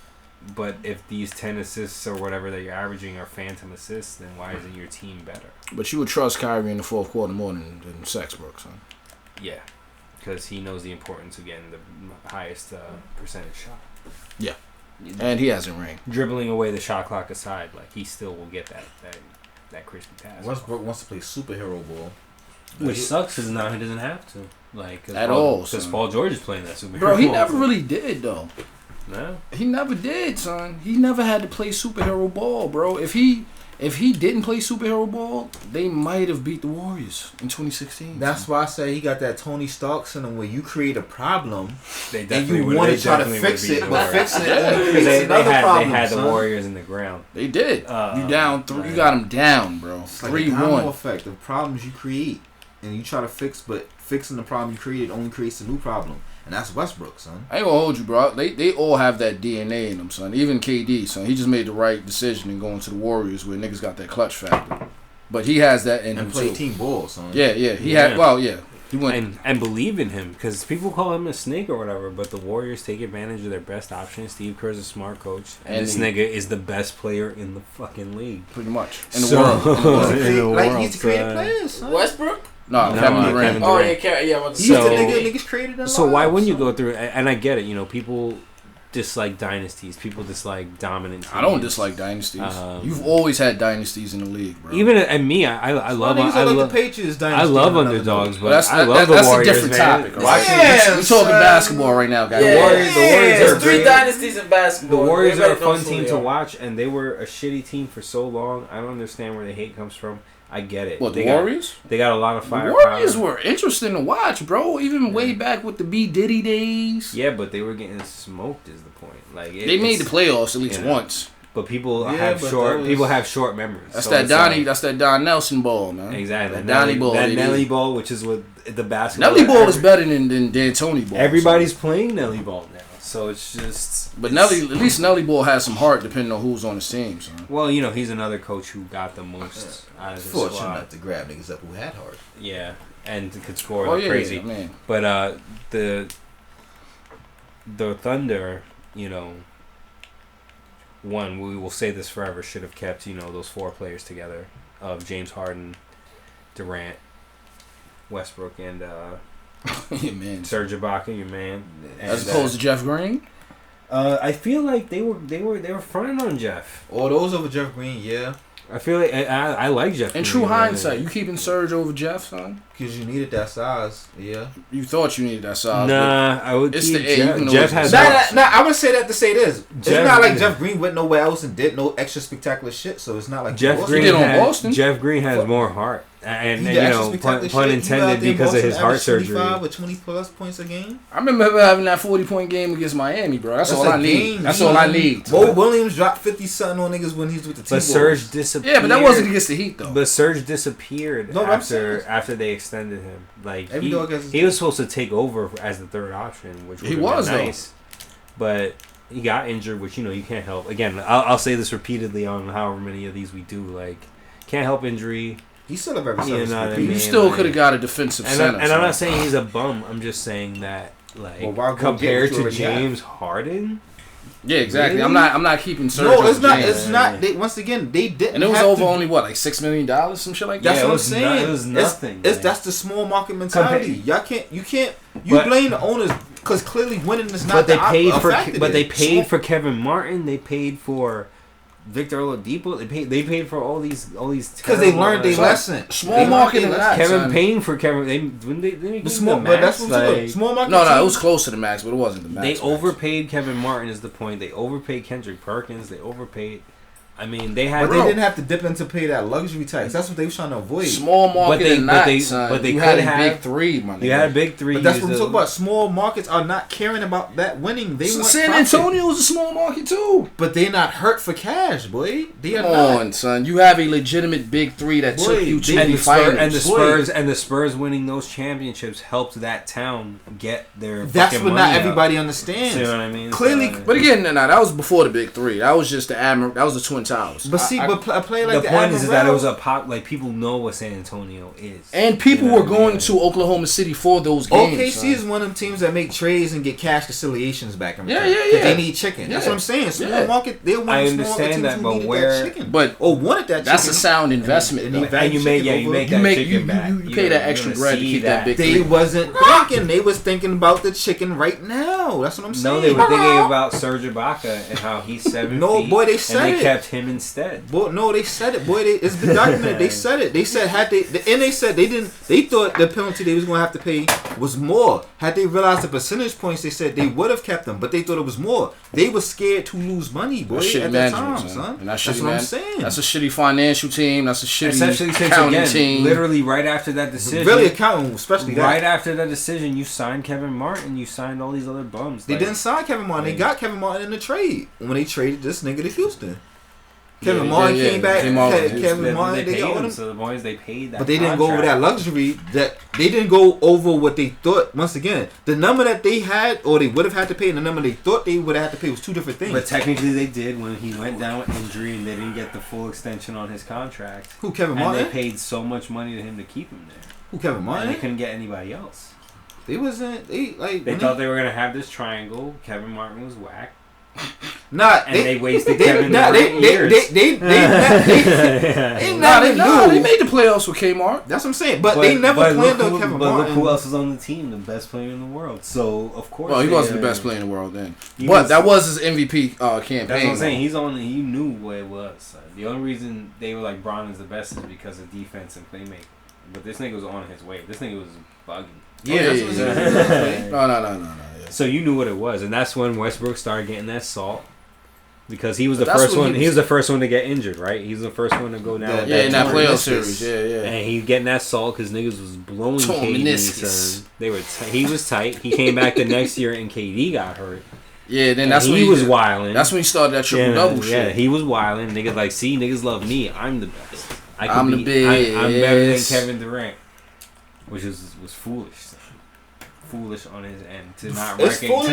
but if these 10 assists or whatever that you're averaging are phantom assists, then why isn't your team better? But you would trust Kyrie in the fourth quarter more than Sexbrook, son. Yeah. Because he knows the importance of getting the highest percentage shot. Yeah. And he hasn't ring. Dribbling away the shot clock aside, like, he still will get that crispy pass. Westbrook wants to play superhero ball. Which sucks because now he doesn't have to. Like, at all. Because Paul George is playing that superhero ball. Bro, he ball. never really did, though. No? He never did, son. He never had to play superhero ball, bro. If he if he didn't play superhero ball, they might have beat the Warriors in 2016. That's why I say he got that Tony Stark syndrome where you create a problem and you want to try to fix it, but fix it only creates another problem. They had the Warriors in the ground. They did. You down 3. You got them down, bro. It's like 3-1 effect. The problems you create and you try to fix, but fixing the problem you created only creates a new problem. And that's Westbrook, son. I ain't gonna hold you, bro. They all have that DNA in them, son. Even KD, son. He just made the right decision in going to the Warriors where niggas got that clutch factor. But he has that in him, too. And play team ball, son. Yeah. He had, well, yeah. He went and believe in him, because people call him a snake or whatever, but the Warriors take advantage of their best option. Steve Kerr's a smart coach, and this nigga is the best player in the fucking league. Pretty much. In the world. He's the creative player, son. Westbrook? No, Kevin Durant. Oh, yeah, he's the niggas created them. So why wouldn't you go through, and I get it, you know, people dislike dynasties, people dislike dominant teams. I don't dislike dynasties. You've always had dynasties in the league, bro. Even and me, I love the Patriots dynasty. I love underdogs, but I love the that's Warriors. That's a different topic. Right? We're talking basketball right now, guys. The Warriors are 3 dynasties in basketball. The Warriors are a fun team to watch, and they were a shitty team for so long. I don't understand where the hate comes from. I get it. What, the Warriors? They got a lot of firepower. The Warriors were interesting to watch, bro. Even way back with the B. Diddy days. Yeah, but they were getting smoked is the point. Like they made the playoffs at least once. But people have short memories. That's that Don Nelson ball, man. Exactly. That Donnie ball. That Nelly ball, which is what the basketball. Nelly ball is better than D'Antoni ball. Everybody's playing Nelly ball now. So it's just... But at least Nelly Ball has some heart depending on who's on the team, son. Well, you know, he's another coach who got the most out of his squad. Fortunate to grab niggas up who had heart. Yeah, and could score like crazy. Man. But the Thunder, you know, we will say this forever, should have kept, you know, those 4 players together of James Harden, Durant, Westbrook, and... your man. Serge Ibaka, your man. As opposed to Jeff Green? I feel like they were fronting on Jeff. Oh, those over Jeff Green, yeah. I feel like I like Jeff. In true hindsight, you keeping Serge over Jeff, son? Because you needed that size, yeah. You thought you needed that size. Nah, I would it's keep the Jeff. Jeff has... Nah, I would say that to say this. It's not like Jeff Green went nowhere else and did no extra spectacular shit, so it's not like Jeff Green has more heart. And you know, pun intended, because of his heart surgery. 25 with 20 plus points a game. I remember having that 40-point game against Miami, bro. That's all I need. That's all I need. Mo Williams dropped 50 something on niggas when he was with the team. But Serge disappeared. Yeah, but that wasn't against the Heat though. But Serge disappeared after they extended him. Like he was supposed to take over as the third option, which he was nice. But he got injured, which, you know, you can't help. Again, I'll say this repeatedly on however many of these we do. Like, can't help injury. He still have every He still could have got a defensive center. And I'm not saying he's a bum. I'm just saying that, like, compared to James Harden. Yeah, exactly. Really? I'm not keeping Serge. No, it's not. It's not. Once again, they didn't. And it was over only what, like $6 million, some shit like that. That's what I'm saying. It was nothing. That's the small market mentality. You blame the owners because clearly winning is not. But they paid for Kevin Martin. They paid for Victor Oladipo. They paid for all these because they learned their lesson. Small market and that. Kevin paying for Kevin. They small, but that's what small market. No, it was close to the max, but it wasn't the max. They overpaid Kevin Martin is the point. They overpaid Kendrick Perkins. They overpaid. I mean, they had. But they didn't have to dip into pay that luxury tax. That's what they were trying to avoid. Small market, but they had a big 3, man. You had a big 3. But that's what we're talking about. Small markets are not caring about that winning. They want San Antonio is a small market too. But they're not hurt for cash, boy. They are Come on, son. You have a legitimate big 3 that took you to the finals. And the Spurs winning those championships helped that town get their. That's what not everybody understands. See what I mean? Clearly, but again, that was before the big 3. That was just that was the Twin Towers. But see, a player like the point is that it was a pop. Like, people know what San Antonio is, and people were going to Oklahoma City for those games. OKC is one of them teams that make trades and get cash conciliations back in return. Yeah. They need chicken. That's what I'm saying. Small market. They're one of the small teams that, who but needed where? That chicken. Wanted that. That's chicken. A sound investment. And you make that chicken back. You pay that extra bread to keep that big. They wasn't thinking. They was thinking about the chicken right now. That's what I'm saying. No, they were thinking about Serge Ibaka and how he's 7 feet. No, boy, they said and they kept him instead. Boy, no, they said it. Boy, it's been documented. They said it. They said they said they didn't. They thought the penalty they was gonna have to pay was more. Had they realized the percentage points, they said they would have kept them, but they thought it was more. They were scared to lose money, boy, at that time, son. And that's what I'm saying. That's a shitty financial team. That's a shitty accounting team. Literally, right after that decision, really accounting, especially right after that decision, you signed Kevin Martin. You signed all these other bums. They didn't sign Kevin Martin. They got Kevin Martin in the trade when they traded this nigga to Houston. Kevin Martin came back. Kevin Martin, they paid him. So the boys they paid that. But they didn't go over that luxury. That they didn't go over what they thought. Once again, the number that they had, or they would have had to pay, and the number they thought they would have had to pay was two different things. But technically, they did when he went down with injury, and they didn't get the full extension on his contract. Who, Kevin Martin? And they paid so much money to him to keep him there. Who, Kevin Martin? And they couldn't get anybody else. They wasn't. They thought they were gonna have this triangle. Kevin Martin was whack. They wasted Kevin Durant years. They made the playoffs with Kmart. That's what I'm saying. But they never planned on Kevin Martin. But look who else was on the team, the best player in the world. So of course. Well, he wasn't the best player in the world then. But that was his MVP campaign. That's what I'm saying. He knew what it was. The only reason they were like Bron is the best is because of defense and playmaking. But this nigga was on his way. This nigga was bugging. Yeah. No. So you knew what it was, and that's when Westbrook started getting that salt because he was the first one. He was the first one to get injured, right? He was the first one to go down. In that playoff series. Yeah. And he getting that salt because niggas was blowing KD. Son. They were. He was tight. He came back the next year, and KD got hurt. Yeah, then that's when he was wilding. That's when he started that triple double shit. Yeah, he was wilding. Niggas like, see, niggas love me. I'm the best. I'm the best. I'm better than Kevin Durant, which was foolish. Foolish on his end to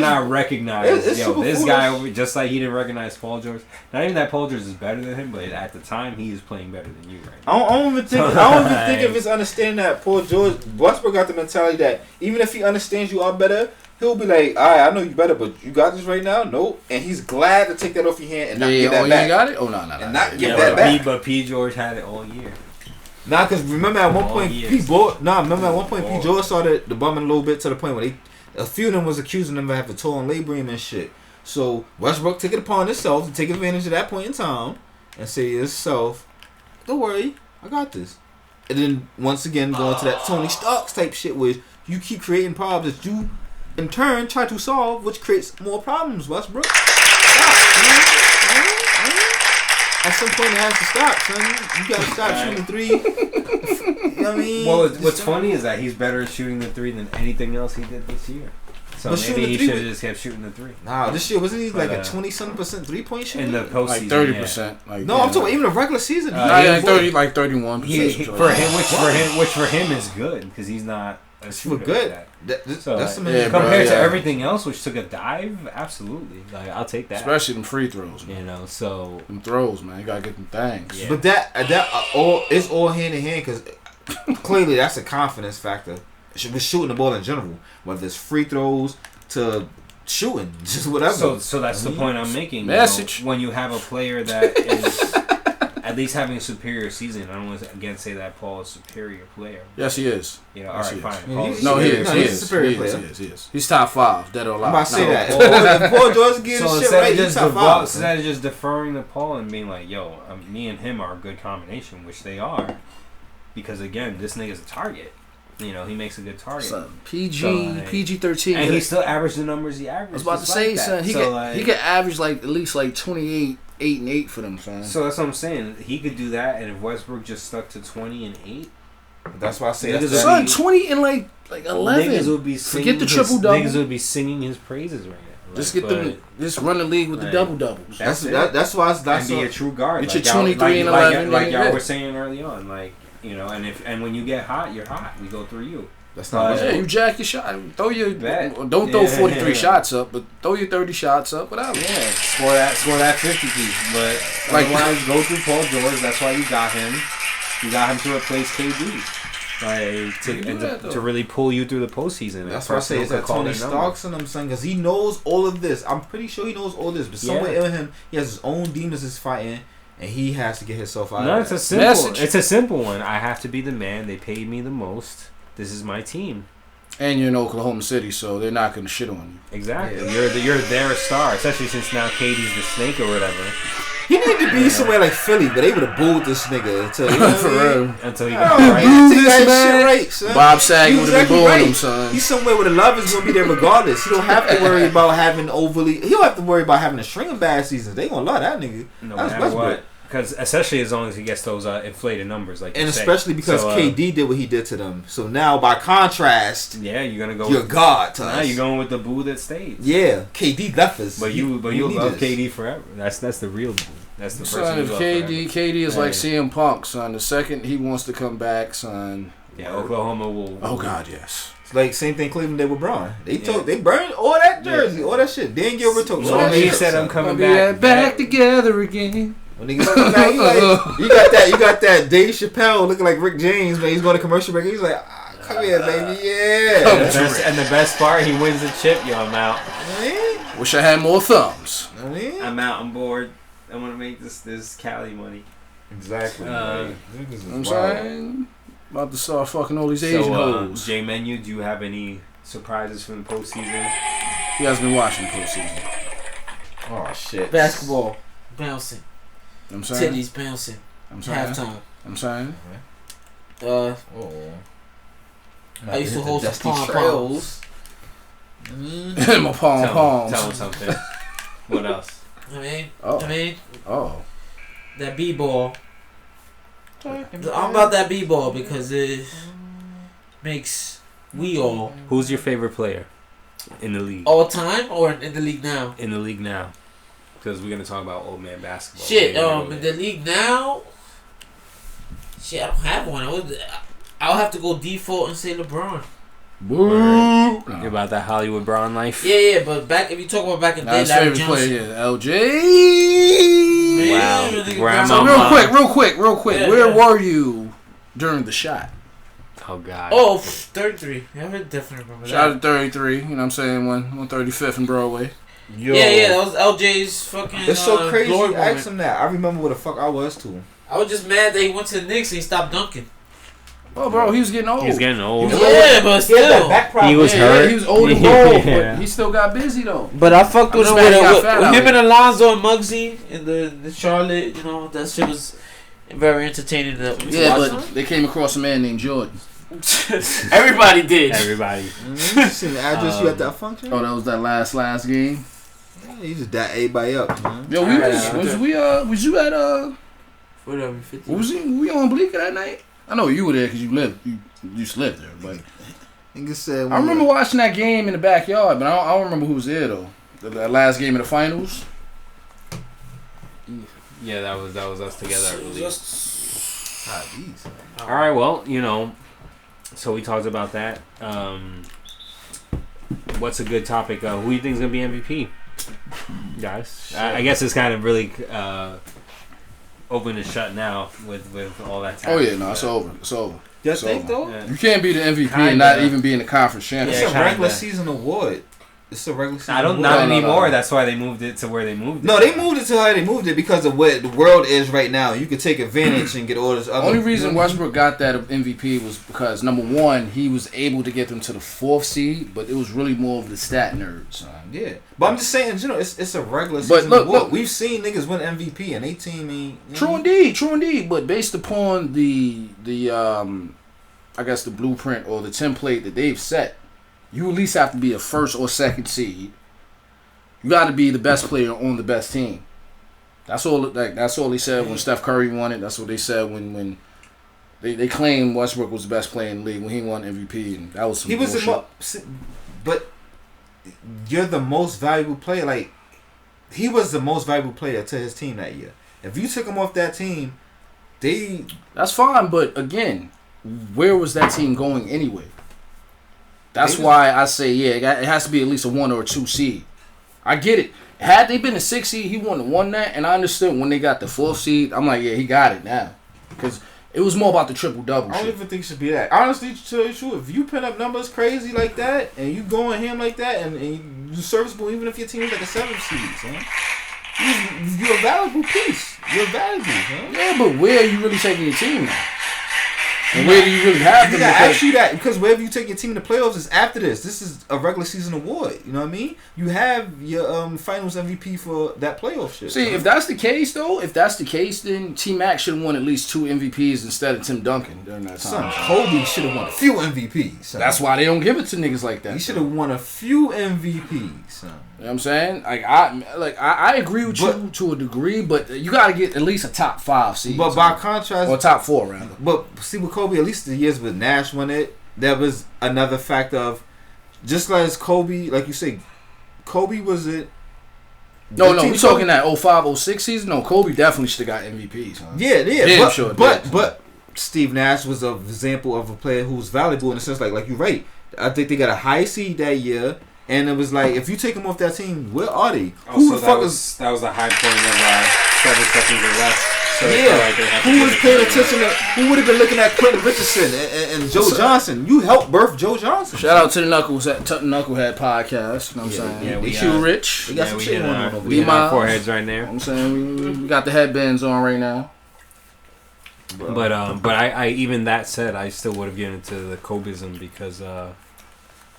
not recognize this foolish. Guy over, just like he didn't recognize Paul George. Not even that Paul George is better than him, but at the time he is playing better than you right now. I don't even think if it's understanding that Paul George Westbrook got the mentality that even if he understands you are better, he'll be like, all right, I know you better, but you got this right now? Nope. And he's glad to take that off your hand and not get that back. You got it? Oh, no. And not get that back. But P. George had it all year. Nah, because remember at one point P. George started the bumming a little bit to the point where a few of them was accusing him of having torn labrum and shit. So Westbrook took it upon himself to take advantage of that point in time and say to himself, don't worry, I got this. And then once again go into that Tony Starks type shit where you keep creating problems that you in turn try to solve, which creates more problems, Westbrook. At some point, it has to stop, son. You gotta stop shooting three. You know what I mean? Well, what's funny is that he's better at shooting the three than anything else he did this year. So maybe he should have just kept shooting the three. Nah, this year wasn't he like a 20-something% 3-point shooter? In the postseason, like 30%. Yeah. Like, no, I'm talking even the regular season. Like 31%. For him is good because he's not a shooter. Good. That's compared to everything else, which took a dive. Absolutely, like I'll take that. Especially them free throws. Man. You know, so them throws, man. You gotta get them things. Yeah. But that it's all hand in hand because clearly that's a confidence factor. With shooting the ball in general, whether it's free throws to shooting, just whatever. So that's the point I'm making. Message. You know, when you have a player that is at least having a superior season, I don't want to again say that Paul is a superior player. Yes, he is. Yeah, all right, fine. He is. He's top 5, dead or alive. I'm about to say that. Paul George gives shit right, he's top 5. So instead of just deferring to Paul and being like, yo, me and him are a good combination, which they are, because again, this nigga's a target. You know, he makes a good target. Son, PG-13. And he still averaged the numbers he averaged. I was about to say, son, he could average at least 28, 8 and 8 for them, son. So that's what I'm saying. He could do that, and if Westbrook just stuck to 20 and 8, that's why I say son, 20 and like 11. Niggas would be forget the triple double. Niggas would be singing his praises right now. Just get them. Just run the league with the double doubles. That's why. And be a true guard. Get your 23 and 11. Like y'all were saying early on, like. You know, and when you get hot, you're hot. We go through you. That's not. You jack your shot. Don't throw 43 shots up, but throw your 30 shots up. Whatever. Yeah, score that 50 piece. But otherwise, go through Paul George. That's why you got him. You got him to replace KD, to really pull you through the postseason. That's why I say it's that Tony Starks and I'm saying because he knows all of this. I'm pretty sure he knows all this, but somewhere in him, he has his own demons he's fighting. And he has to get himself out of it. It's a simple one. I have to be the man. They paid me the most. This is my team. And you're in Oklahoma City, so they're not going to shit on you. Exactly. Yeah. You're their star, especially since now Katie's the snake or whatever. He needed to be somewhere like Philly, but they would have booed this nigga until For real. Until he All got right, right. take that shit right, son. Bob Saget would have been booing right. him, son. He's somewhere where the love is gonna be there regardless. He don't have to worry about having overly. He don't have to worry about having a string of bad seasons. They gonna love that nigga. No That's matter what. Because especially as long as he gets those inflated numbers, like And you say. especially because So, KD did what he did to them. So now, by contrast, yeah, you're gonna go. you're God to Nah, us. you're going with the boo that stays. Yeah, KD left us. But you'll love KD forever. That's the real boo. That's the Son, person if you love KD is like Hey. CM Punk, son. The second he wants to come back, son. Yeah, Oklahoma will. Oh God, yes. It's like same thing Cleveland did with Braun. They burned all that jersey, all that shit. Dan Gilbert took all So that he shit. said I'm coming I'll be back. back together again. When niggas come back, you got that Dave Chappelle looking like Rick James when he's going to commercial break. He's like, come here, baby, yeah. And the best part, he wins the chip. Yo, I'm out. Wish I had more thumbs. I'm out. I'm bored. I want to make this Cali money. Exactly. I'm saying about to start fucking all these Asian hoes. JMenu, do you have any surprises from the postseason? He hasn't been watching postseason. Oh shit. Basketball bouncing. I'm saying. Titties bouncing. I'm saying. Halftime. I'm saying. I used to host Dusty pom Trails. poms. My palms. Tell him something. What else? Oh. That b-ball. I'm about that b-ball because it makes we all Who's your favorite player in the league? all time or in the league now. In the league now, because we're gonna talk about old man basketball. Shit, in the league now. Shit, I don't have one. I'll have to go default and say LeBron. Boo. You're about that Hollywood Brown life. Yeah, but if you talk about back in the day, His Larry favorite Johnson. player, LJ. Man, Wow. So real quick, Yeah, where yeah. were you during the shot? Oh God. Oh, 33. I would definitely remember Shot that. at 33. You know what I'm saying? 135th and Broadway. Yo. Yeah, that was LJ's fucking. It's so crazy. glory Ask moment. him that. I remember where the fuck I was too. I was just mad that he went to the Knicks and he stopped dunking. Oh, bro, he was getting old. He's getting old. Yeah, but He had that still. back problem. He was Yeah, hurt. he was old and Yeah. old, but he still got busy though. But I fucked with I'm him just mad he got fat with out him here. and Alonzo and Muggsy in the Charlotte. You know, that shit was very entertaining to Yeah, watch. but they came across a man named Jordan. Everybody did. Everybody. You seen the address you at that function? Oh, that was that last game. Yeah, you just died everybody up, man. Yo, was you at Whatever, 50. we on Bleecker that night? I know you were there because you used to live there, but Nigga said. I remember watching that game in the backyard, but I don't remember who was there though. That last game of the finals. Yeah, that was us together, I believe. Oh. All right, well, so we talked about that. What's a good topic? Who do you think is gonna be MVP, guys? I guess it's kind of really open and shut now with all that. Oh yeah, no, it's over. It's over. You It's think over. though? Yeah. You can't be the MVP Kinda. and not even be in the conference It's championship. a kinda. regular season award. It's a regular season. I don't award. not No. anymore. That's why they moved it to where they moved it. No, they moved it to how they moved it because of what the world is right now. You could take advantage and get all this other. Only reason Westbrook got that MVP was because number one, he was able to get them to the 4th seed, but it was really more of the stat nerds. Yeah, but I'm just saying, it's a regular But season look, award. look. We've seen niggas win MVP and they team ain't. True indeed. But based upon the I guess the blueprint or the template that they've set, you at least have to be a 1st or 2nd seed. You got to be the best player on the best team. That's all. That's all they said when Steph Curry won it. That's what they said when they claimed Westbrook was the best player in the league when he won MVP, and that was some He was bullshit. but you're the most valuable player. Like he was the most valuable player to his team that year. If you took him off that team, That's fine, but again, where was that team going anyway? That's why I say it has to be at least a 1 or a 2 seed. I get it. Had they been a 6 seed, he wouldn't have won that, and I understood when they got the 4th seed. I'm like, yeah, he got it now, because it was more about the triple double. I don't even think it should be that. Honestly, to tell you the truth, if you put up numbers crazy like that and you going him like that and you're serviceable, even if your team is like a 7 seed, son, you're a valuable piece. You're valuable, man. Yeah, but where are you really taking your team now? And where do you really have them? Actually, that because wherever you take your team in the playoffs is after this. This is a regular season award. You know what I mean? You have your Finals MVP for that playoff shit. See, if that's the case, then T-Mac should have won at least 2 MVPs instead of Tim Duncan during that time. Kobe should have won a few MVPs. Son. That's why they don't give it to niggas like that. He should have won a few MVPs. Son. You know what I'm saying? I agree with you to a degree, but you got to get at least a top 5 seed. But by contrast, or top 4 rather. But see, with Kobe, at least the years with Nash won it, that was another factor of just like Kobe, like you say, Kobe was it. No, we talking that 05-06 season. No, Kobe definitely should have got MVPs. Huh? Yeah. But Steve Nash was an example of a player who was valuable in the sense like you're right. I think they got a high seed that year. And it was like, if you take him off that team, where are they? Who the fuck is... That was a high point of 7 seconds or less. So who was paying attention to... Who would have been looking at Quentin Richardson and Joe Johnson? You helped birth Joe Johnson. Shout out to the Knucklehead podcast. You know what I'm saying? Yeah, we shoot rich. We got some shit going on over there. We got our foreheads right there. You know what I'm saying? We got the headbands on right now. But I even that said, I still would have given it to the Kobeism because...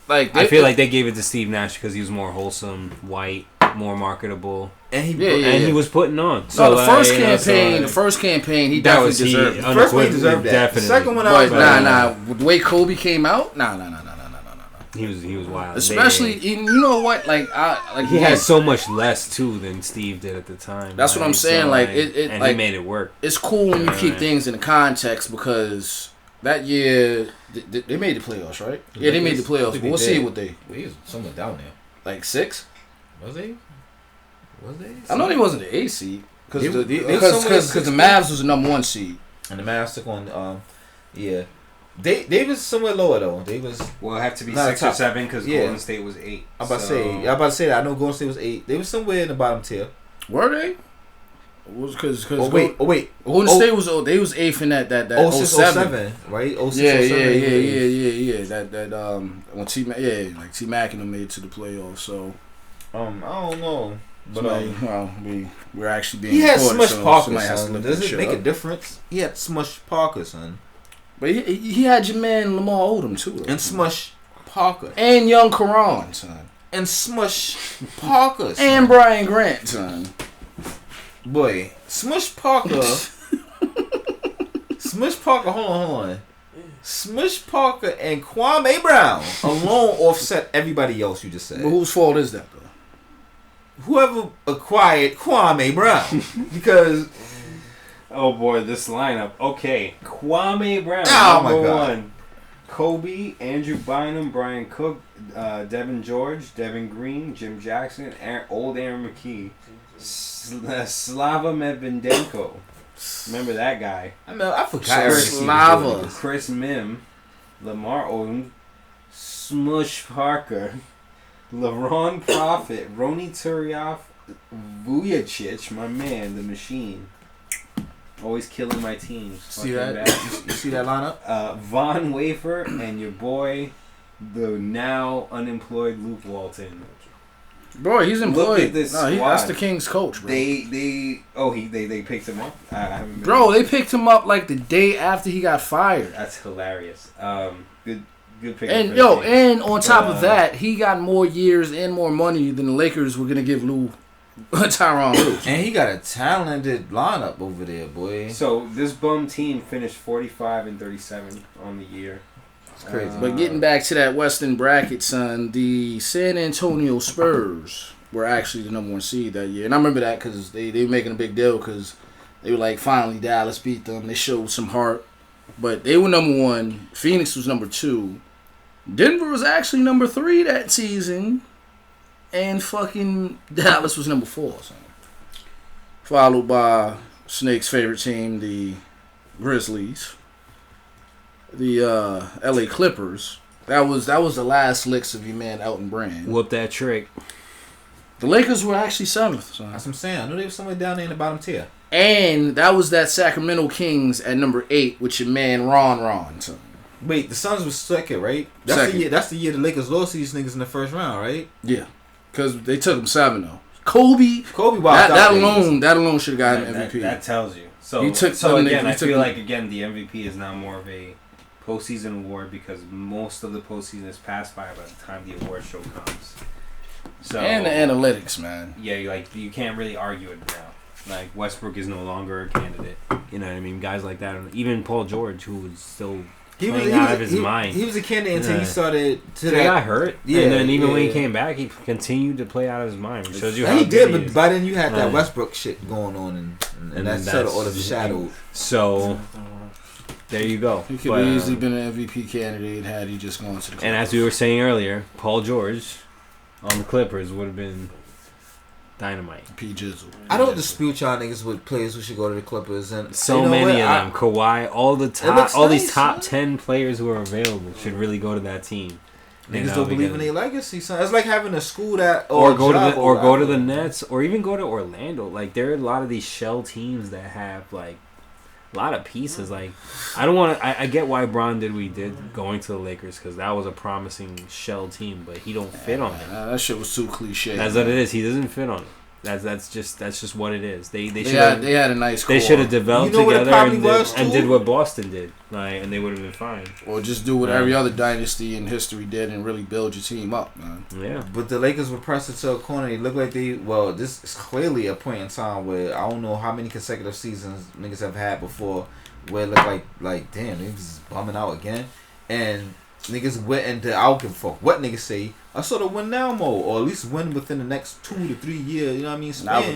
I feel like they gave it to Steve Nash because he was more wholesome, white, more marketable, and he was putting on. So the first campaign, he definitely deserved it. The first one he deserved that. Definitely. The second one, I was the way Kobe came out, nah. He was wild. Especially, you know what? He had so much less too than Steve did at the time. That's what I'm saying. So, he made it work. It's cool when you keep things in the context because. That year, they made the playoffs, right? Yeah, they made the playoffs. But we'll see what they... He was somewhere down there. Like 6? Was they? I know they wasn't the 8 seed. Because the Mavs was the number 1 seed. And the Mavs took on... yeah. They was somewhere lower, though. They was... Well, it had to be 6 or 7 because Golden State was 8. I'm about to say that. I know Golden State was 8. They was somewhere in the bottom tier. Were they? Because wait. Golden State was 8th in that 07, right? 06, yeah. That when T-Mac and them made it to the playoffs. So I don't know, but we're actually being. He had recorded, Smush Parker. Does it make a difference? He had Smush Parker, son. But he had your man Lamar Odom too, and Smush Parker, and Young Karan, son, and Smush Parker, son. and Brian Grant, son. Boy, Smush Parker. Hold on. Smush Parker and Kwame Brown alone offset everybody else you just said. But whose fault is that, though? Whoever acquired Kwame Brown. Because... Oh, boy, this lineup. Okay, Kwame Brown, number 1. Kobe, Andrew Bynum, Brian Cook, Devin George, Devin Green, Jim Jackson, old Aaron McKee. Slava Medvedenko. Remember that guy? I forgot. Slava. Chris Mim. Lamar Odom. Smush Parker. LaRon Prophet. Roni Turioff. Vujacic, my man, the machine. Always killing my teams. See that? You see that lineup? Von Wafer and your boy, the now unemployed Luke Walton. Bro, he's employed. Look at this that's the Kings coach, bro. They picked him up. They picked him up like the day after he got fired. That's hilarious. Good pick. And and on top of that, he got more years and more money than the Lakers were gonna give Tyronn Lue. And he got a talented lineup over there, boy. So this bum team finished 45-37 on the year. Crazy. But getting back to that Western bracket, son, the San Antonio Spurs were actually the number 1 seed that year. And I remember that because they were making a big deal because they were like, finally, Dallas beat them. They showed some heart. But they were number 1. Phoenix was number 2. Denver was actually number 3 that season. And fucking Dallas was number 4. Son. Followed by Snake's favorite team, the Grizzlies. The LA Clippers. That was the last licks of your man Elton Brand. Whoop that trick. The Lakers were actually 7th. So. That's what I'm saying. I knew they were somewhere down there in the bottom tier. And that was that Sacramento Kings at number 8 with your man Ron. So. Wait, the Suns was second, right? That's the year the Lakers lost these niggas in the first round, right? Yeah, because they took them 7 though. Kobe that alone should have gotten MVP. That tells you. So he took again, I feel like the MVP is now more of a postseason award because most of the postseason is passed by the time the award show comes. So and the analytics, man. Yeah, you can't really argue it now. Like Westbrook is no longer a candidate. You know what I mean? Guys like that, even Paul George, who was still playing out of his mind. He was a candidate until he started to that. He got hurt, and then even when he came back, he continued to play out of his mind. Which shows you how he did. But by then you had that Westbrook shit going on, and that sort of overshadowed. So there you go. He could have easily been an MVP candidate had he just gone to the Clippers. And as we were saying earlier, Paul George on the Clippers would have been dynamite. P. Jizzle. I don't dispute y'all niggas with players who should go to the Clippers, and so many of them. Kawhi, all these top 10 players who are available should really go to that team. Niggas don't believe in their legacy, son. It's like having a school that go to the Nets, or even go to Orlando. Like there are a lot of these shell teams that have like a lot of pieces. Like I don't want to. I get why Bron did what he did going to the Lakers because that was a promising shell team, but he don't fit on it. That shit was too cliche. That's what it is. He doesn't fit on it. That's just what it is. They had a nice core. They should have developed together and did what Boston did, and they would have been fine. Or just do what every other dynasty in history did and really build your team up, man. Yeah. But the Lakers were pressed into a corner. They look like this is clearly a point in time where I don't know how many consecutive seasons niggas have had before where it looked like damn, niggas is bumming out again. And niggas went into I don't give a fuck what niggas say. I sort of win now mode, or at least win within the next 2 to 3 years. You know what I mean?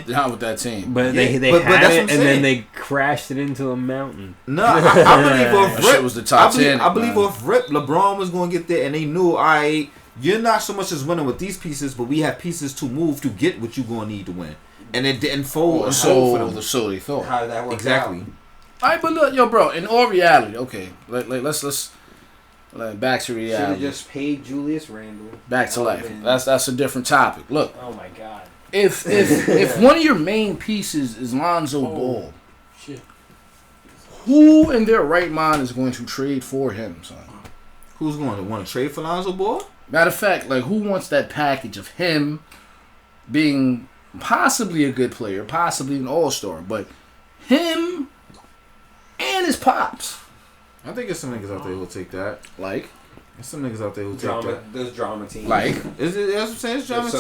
Not with that team. But they had it, and then they crashed it into a mountain. No, I believe off Rip was the top 10. I believe off Rip, LeBron was going to get there, and they knew, all right, you're not so much as winning with these pieces, but we have pieces to move to get what you're going to need to win. And it didn't fold. So they thought. How did that work exactly? All right, but look, yo, bro. In all reality, okay, let's. Back to reality. Should have just paid Julius Randle. Back to life. That's a different topic. Look. Oh my God. If one of your main pieces is Lonzo Ball, shit. Who in their right mind is going to trade for him, son? Who's going to want to trade for Lonzo Ball? Matter of fact, like who wants that package of him being possibly a good player, possibly an all-star, but him and his pops? I think there's some niggas out there who will take that. Like? There's some niggas out there who will take that. There's drama teams. Like? Is it, that's what I'm saying? It's drama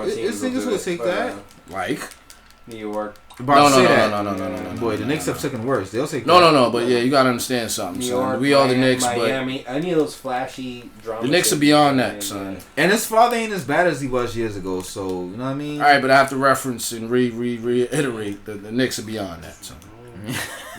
teams. It's niggas who will take that. Like? New York. No. Boy, the Knicks have taken worse. They'll take that. No. But yeah, you gotta understand something, son. We all the Knicks, Miami, any of those flashy drama. The Knicks are beyond that, son. And his father ain't as bad as he was years ago, so you know what I mean? Alright, but I have to reference and reiterate the Knicks are beyond that, son.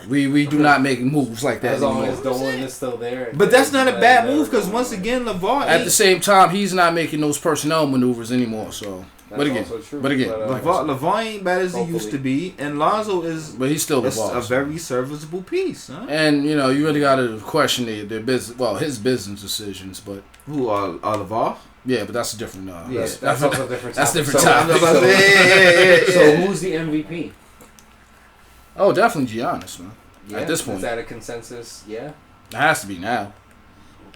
We do not make moves like that. As long as the one is still there. But that's not a bad move because once again, LeVar. At the same time, he's not making those personnel maneuvers anymore. So, but again, LeVar ain't bad as he used to be, and Lonzo is. But he's still the boss. A very serviceable piece, huh? And you really got to question their business. Well, his business decisions, but who LeVar? Yeah, but that's a different. That's also a different. That's different topic. So who's the MVP? Oh, definitely Giannis, man. Yeah, at this point. Is that a consensus? Yeah. It has to be now.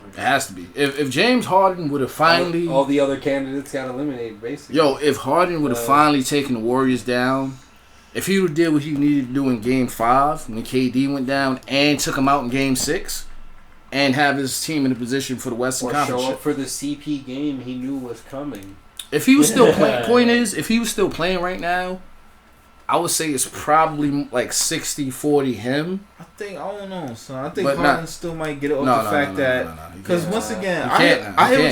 It has to be. If James Harden would have finally... All the other candidates got eliminated, basically. Yo, if Harden would have finally taken the Warriors down, if he would have did what he needed to do in Game 5 when KD went down and took him out in Game 6 and have his team in a position for the Western Conference. Show up for the CP game he knew was coming. If he was still playing... Point is, if he was still playing right now... I would say it's probably like 60-40 him. I don't know, son. I think Harden still might get it off the fact that... Because once again, I hear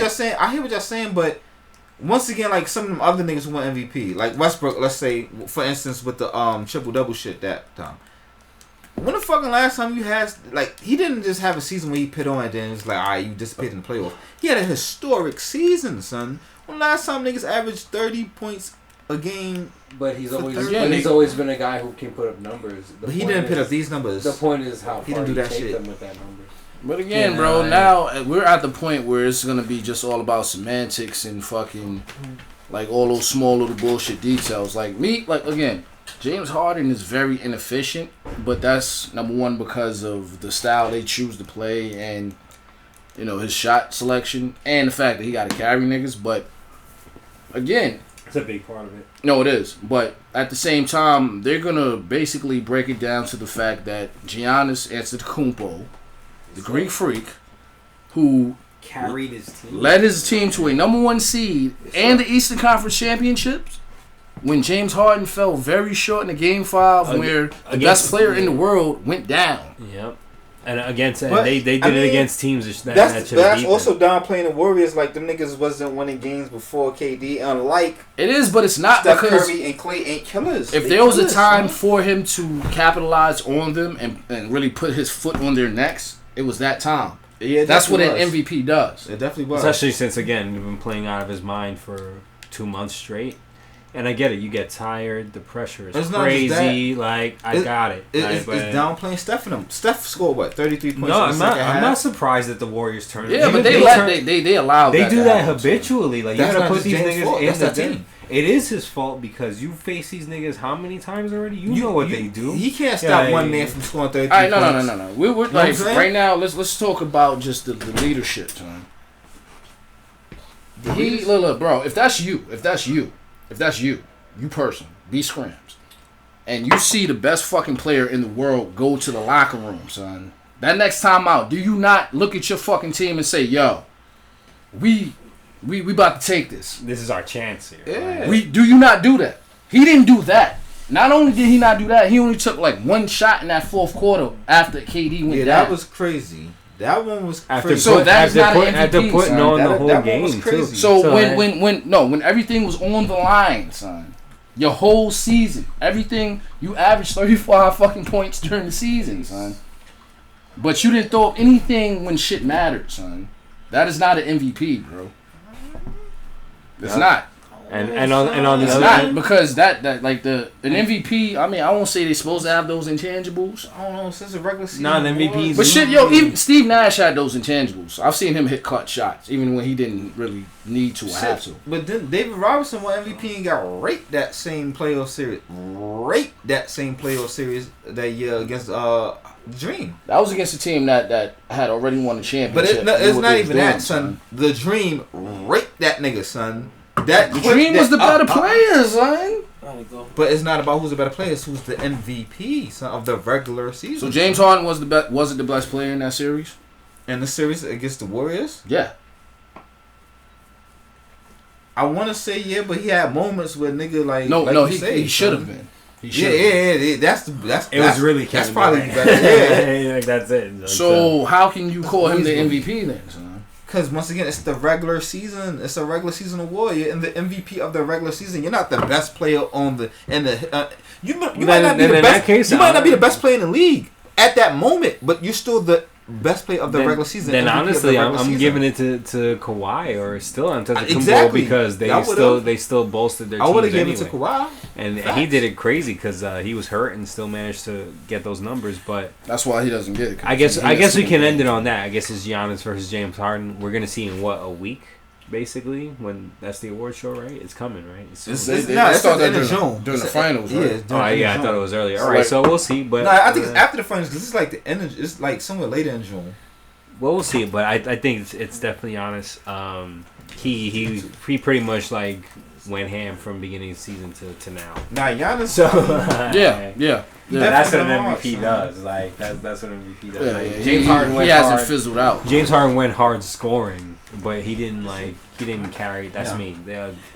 what y'all saying, but once again, like some of them other niggas who won MVP, like Westbrook, let's say, for instance, with the triple-double shit that time. When the fucking last time you had... Like, he didn't just have a season where he pit on and then it's like, all right, you disappeared in the playoff. He had a historic season, son. When last time niggas averaged 30 points a game... But he's always been a guy who can put up numbers. But he didn't put up these numbers. The point is how he far didn't do that take shit. them with that number. But again, bro, now we're at the point where it's gonna be just all about semantics and fucking like all those small little bullshit details. Like again, James Harden is very inefficient, but that's number one because of the style they choose to play and his shot selection and the fact that he got to carry niggas. But again. It's a big part of it. No, it is. But at the same time, they're going to basically break it down to the fact that Giannis Antetokounmpo, the Greek freak, who carried his team, led his team to a #1 seed and the Eastern Conference Championships, when James Harden fell very short in the Game 5 where the best player in the world went down. Yep. And against But, they did it against teams that That's should have beat also them. downplaying the Warriors. Like them niggas wasn't winning games before KD. Unlike It is, but it's not Steph because Curry and Klay ain't killers. if They there was a killers, time man. for him to capitalize on them and really put his foot on their necks, it was that time. Yeah, That's what an was. MVP does. It definitely was. Especially since again he's been playing out of his mind for 2 months straight. And I get it. You get tired. The pressure is It's not just crazy. Like I got it. It's downplaying Steph and them. Steph scored what 33 points. No, in the second I'm half? not surprised that the Warriors turn. Yeah, but they allow They that do to that happen. habitually. Like you That's gotta not put just these James' niggas fault. in That's the that team. It is his fault because you face these niggas how many times already? You know what they do. He can't stop one man from scoring 33 All right, points. no. We're know what like I'm saying? right now. Let's talk about just the leadership, man. Look, bro. If that's you, you person, be Scrams, and you see the best fucking player in the world go to the locker room, son. That next time out, do you not look at your fucking team and say, "Yo, we about to take this. This is our chance here. Yeah. Do you not do that? He didn't do that. Not only did he not do that, he only took like one shot in that fourth quarter after KD went down. That was crazy. That one was crazy. So that's not an MVP, after putting son. on the That whole one game was too. crazy. So when everything was on the line, son, your whole season, everything, you averaged 35 fucking points during the season, son. But you didn't throw up anything when shit mattered, son. That is not an MVP, bro. It's not. And on the It's other not end, because that like an MVP. I mean, I won't say they're supposed to have those intangibles. I don't know, since the regular season. Nah, the MVPs. But shit, yo, even Steve Nash had those intangibles. I've seen him hit clutch shots, even when he didn't really need to or have to. But then David Robinson won MVP and got raped that same playoff series. That year against Dream. That was against a team that had already won the But championship. it's not even that, son. The Dream raped that nigga, son. The Dream was the better player, son. But it's not about who's the better player. It's who's the MVP, son, of the regular season. So James Harden wasn't the best player in that series? in the series against the Warriors. Yeah. I want to say yeah, but he had moments where nigga like he should have been. Yeah. That's was really that's Kevin probably Durant. better. Yeah, like that's it. Like, So how can you call him the MVP then, son? because once again, it's the regular season. It's a regular season award. You're in the MVP of the regular season. You're not the best player on the you might not be the best. You might not be the best player in the league at that moment, but you're still the best player of the regular season. Then MVP honestly, of the regular I'm season. giving it to Kawhi or still Antetokounmpo Exactly. because they still bolstered their I teams would have given anyway. it to Kawhi. And Facts. he did it crazy because he was hurt and still managed to get those numbers. But That's why he doesn't get it. I guess we can end it on that. I guess it's Giannis versus James Harden. We're gonna see in a week, basically, when that's the award show, right? It's coming, right? It's at the end of June. during the finals, Yeah, right? it's during the end of I thought June. it was earlier. So All right, like- so we'll see. But No, I think it's after the finals because it's like the end. It's like somewhere later in June. well, we'll see. But I think it's definitely Giannis. He pretty much like went ham from beginning of the season to now. Nah, Giannis. So Yeah. that's what an Definitely MVP does. Like that's what an MVP does. Yeah, Like, yeah. James Harden went he hasn't hard. fizzled out. James Harden went hard scoring, but he didn't carry. That's Yeah. me.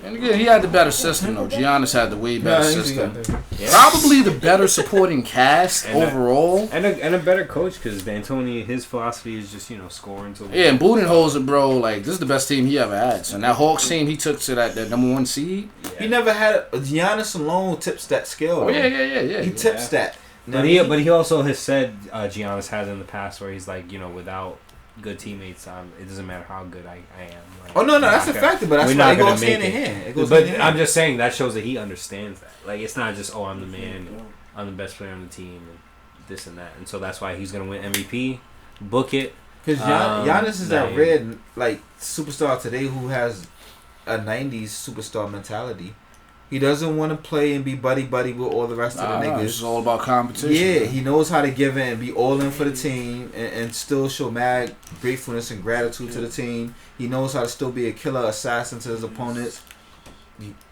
And again, he had the better system though. Giannis had the way better Nah, system. Yeah. Probably the better supporting cast And overall. And a better coach because D'Antoni, his philosophy is just scoring to Yeah, and Budenholzer, bro, like this is the best team he ever had. So that Hawks team he took to that #1 seed. He never had Giannis alone tips that scale. Oh though. yeah. He tips that. But he also has said Giannis has in the past where he's like without good teammates, it doesn't matter how good I am. Like, Oh no, that's a factor, but that's why it goes hand in hand. It goes hand in But hand. I'm just saying that shows that he understands that. Like it's not just I'm the man, I'm the best player on the team, and this and that. And so that's why he's gonna win MVP, book it. Because Giannis is that Nah, red superstar today who has a '90s superstar mentality. He doesn't want to play and be buddy with all the rest of the niggas. It's all about competition. Yeah, he knows how to give in and be all in for the team and still show mad gratefulness and gratitude to the team. He knows how to still be a killer assassin to his opponents.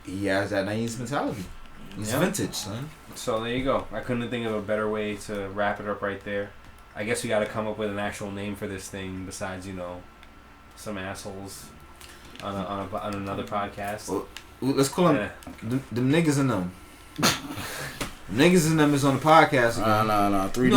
He has that 90s mentality. He's vintage, son. So there you go. I couldn't think of a better way to wrap it up right there. I guess we got to come up with an actual name for this thing besides some assholes on another podcast. Well, let's call them them niggas in them. Niggas in them is on the podcast again. No. Three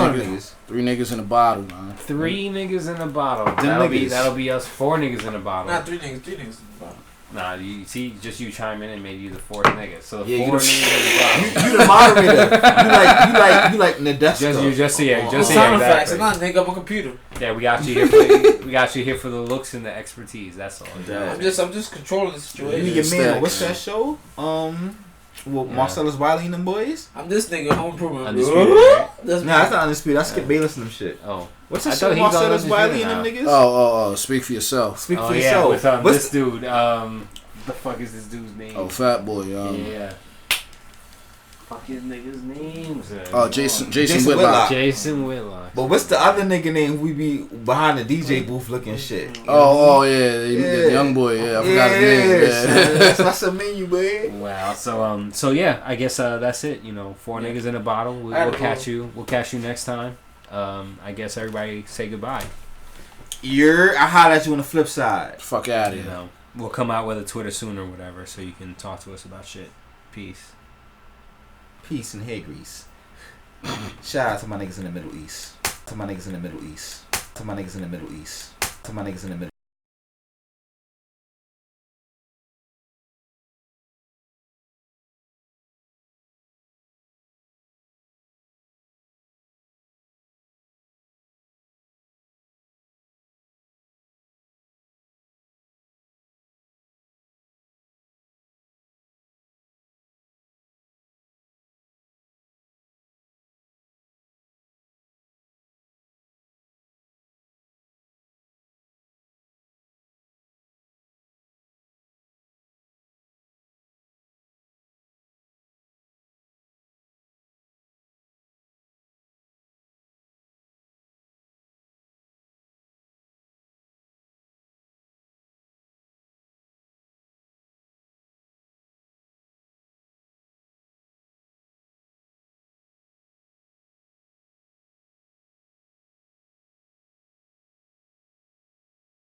niggas in a bottle, man. 3 niggas in a bottle. Them That'll be us 4 niggas in a bottle. Not 3 niggas in the bottle. Nah, you see, just you chime in and made you the 4th nigga. So the Yeah, 4 niggas in the bottle. You the moderator. You like Nadesco. Just Sound effects. I'm not a nigga up a computer. Yeah, we got you here for the looks and the expertise. That's all. I'm just controlling the situation. You your man. What's that show? Marcellus Wiley and them boys. I'm this nigga home improvement. Undisputed, right? That's not Undisputed. I skipped Bayless and them shit. Oh. What's that show? Marcellus Wiley and them niggas? Oh, speak for yourself. Speak for yourself. With this dude. The fuck is this dude's name? Oh, Fat Boy. Yeah. Fuck his niggas' names. Jason Whitlock. Jason Whitlock. But what's the other nigga name? We be behind the DJ booth looking shit. The young boy. Yeah, I forgot his name. Yeah. That's a menu, boy. Wow. So yeah, I guess that's it. 4 niggas in a bottle. We'll catch you. We'll catch you next time. I guess everybody say goodbye. I holler at you on the flip side. Fuck out of here. We'll come out with a Twitter soon or whatever, so you can talk to us about shit. Peace. Peace and hair grease. Shout out to my niggas in the Middle East. To my niggas in the Middle East. To my niggas in the Middle East. To my niggas in the Middle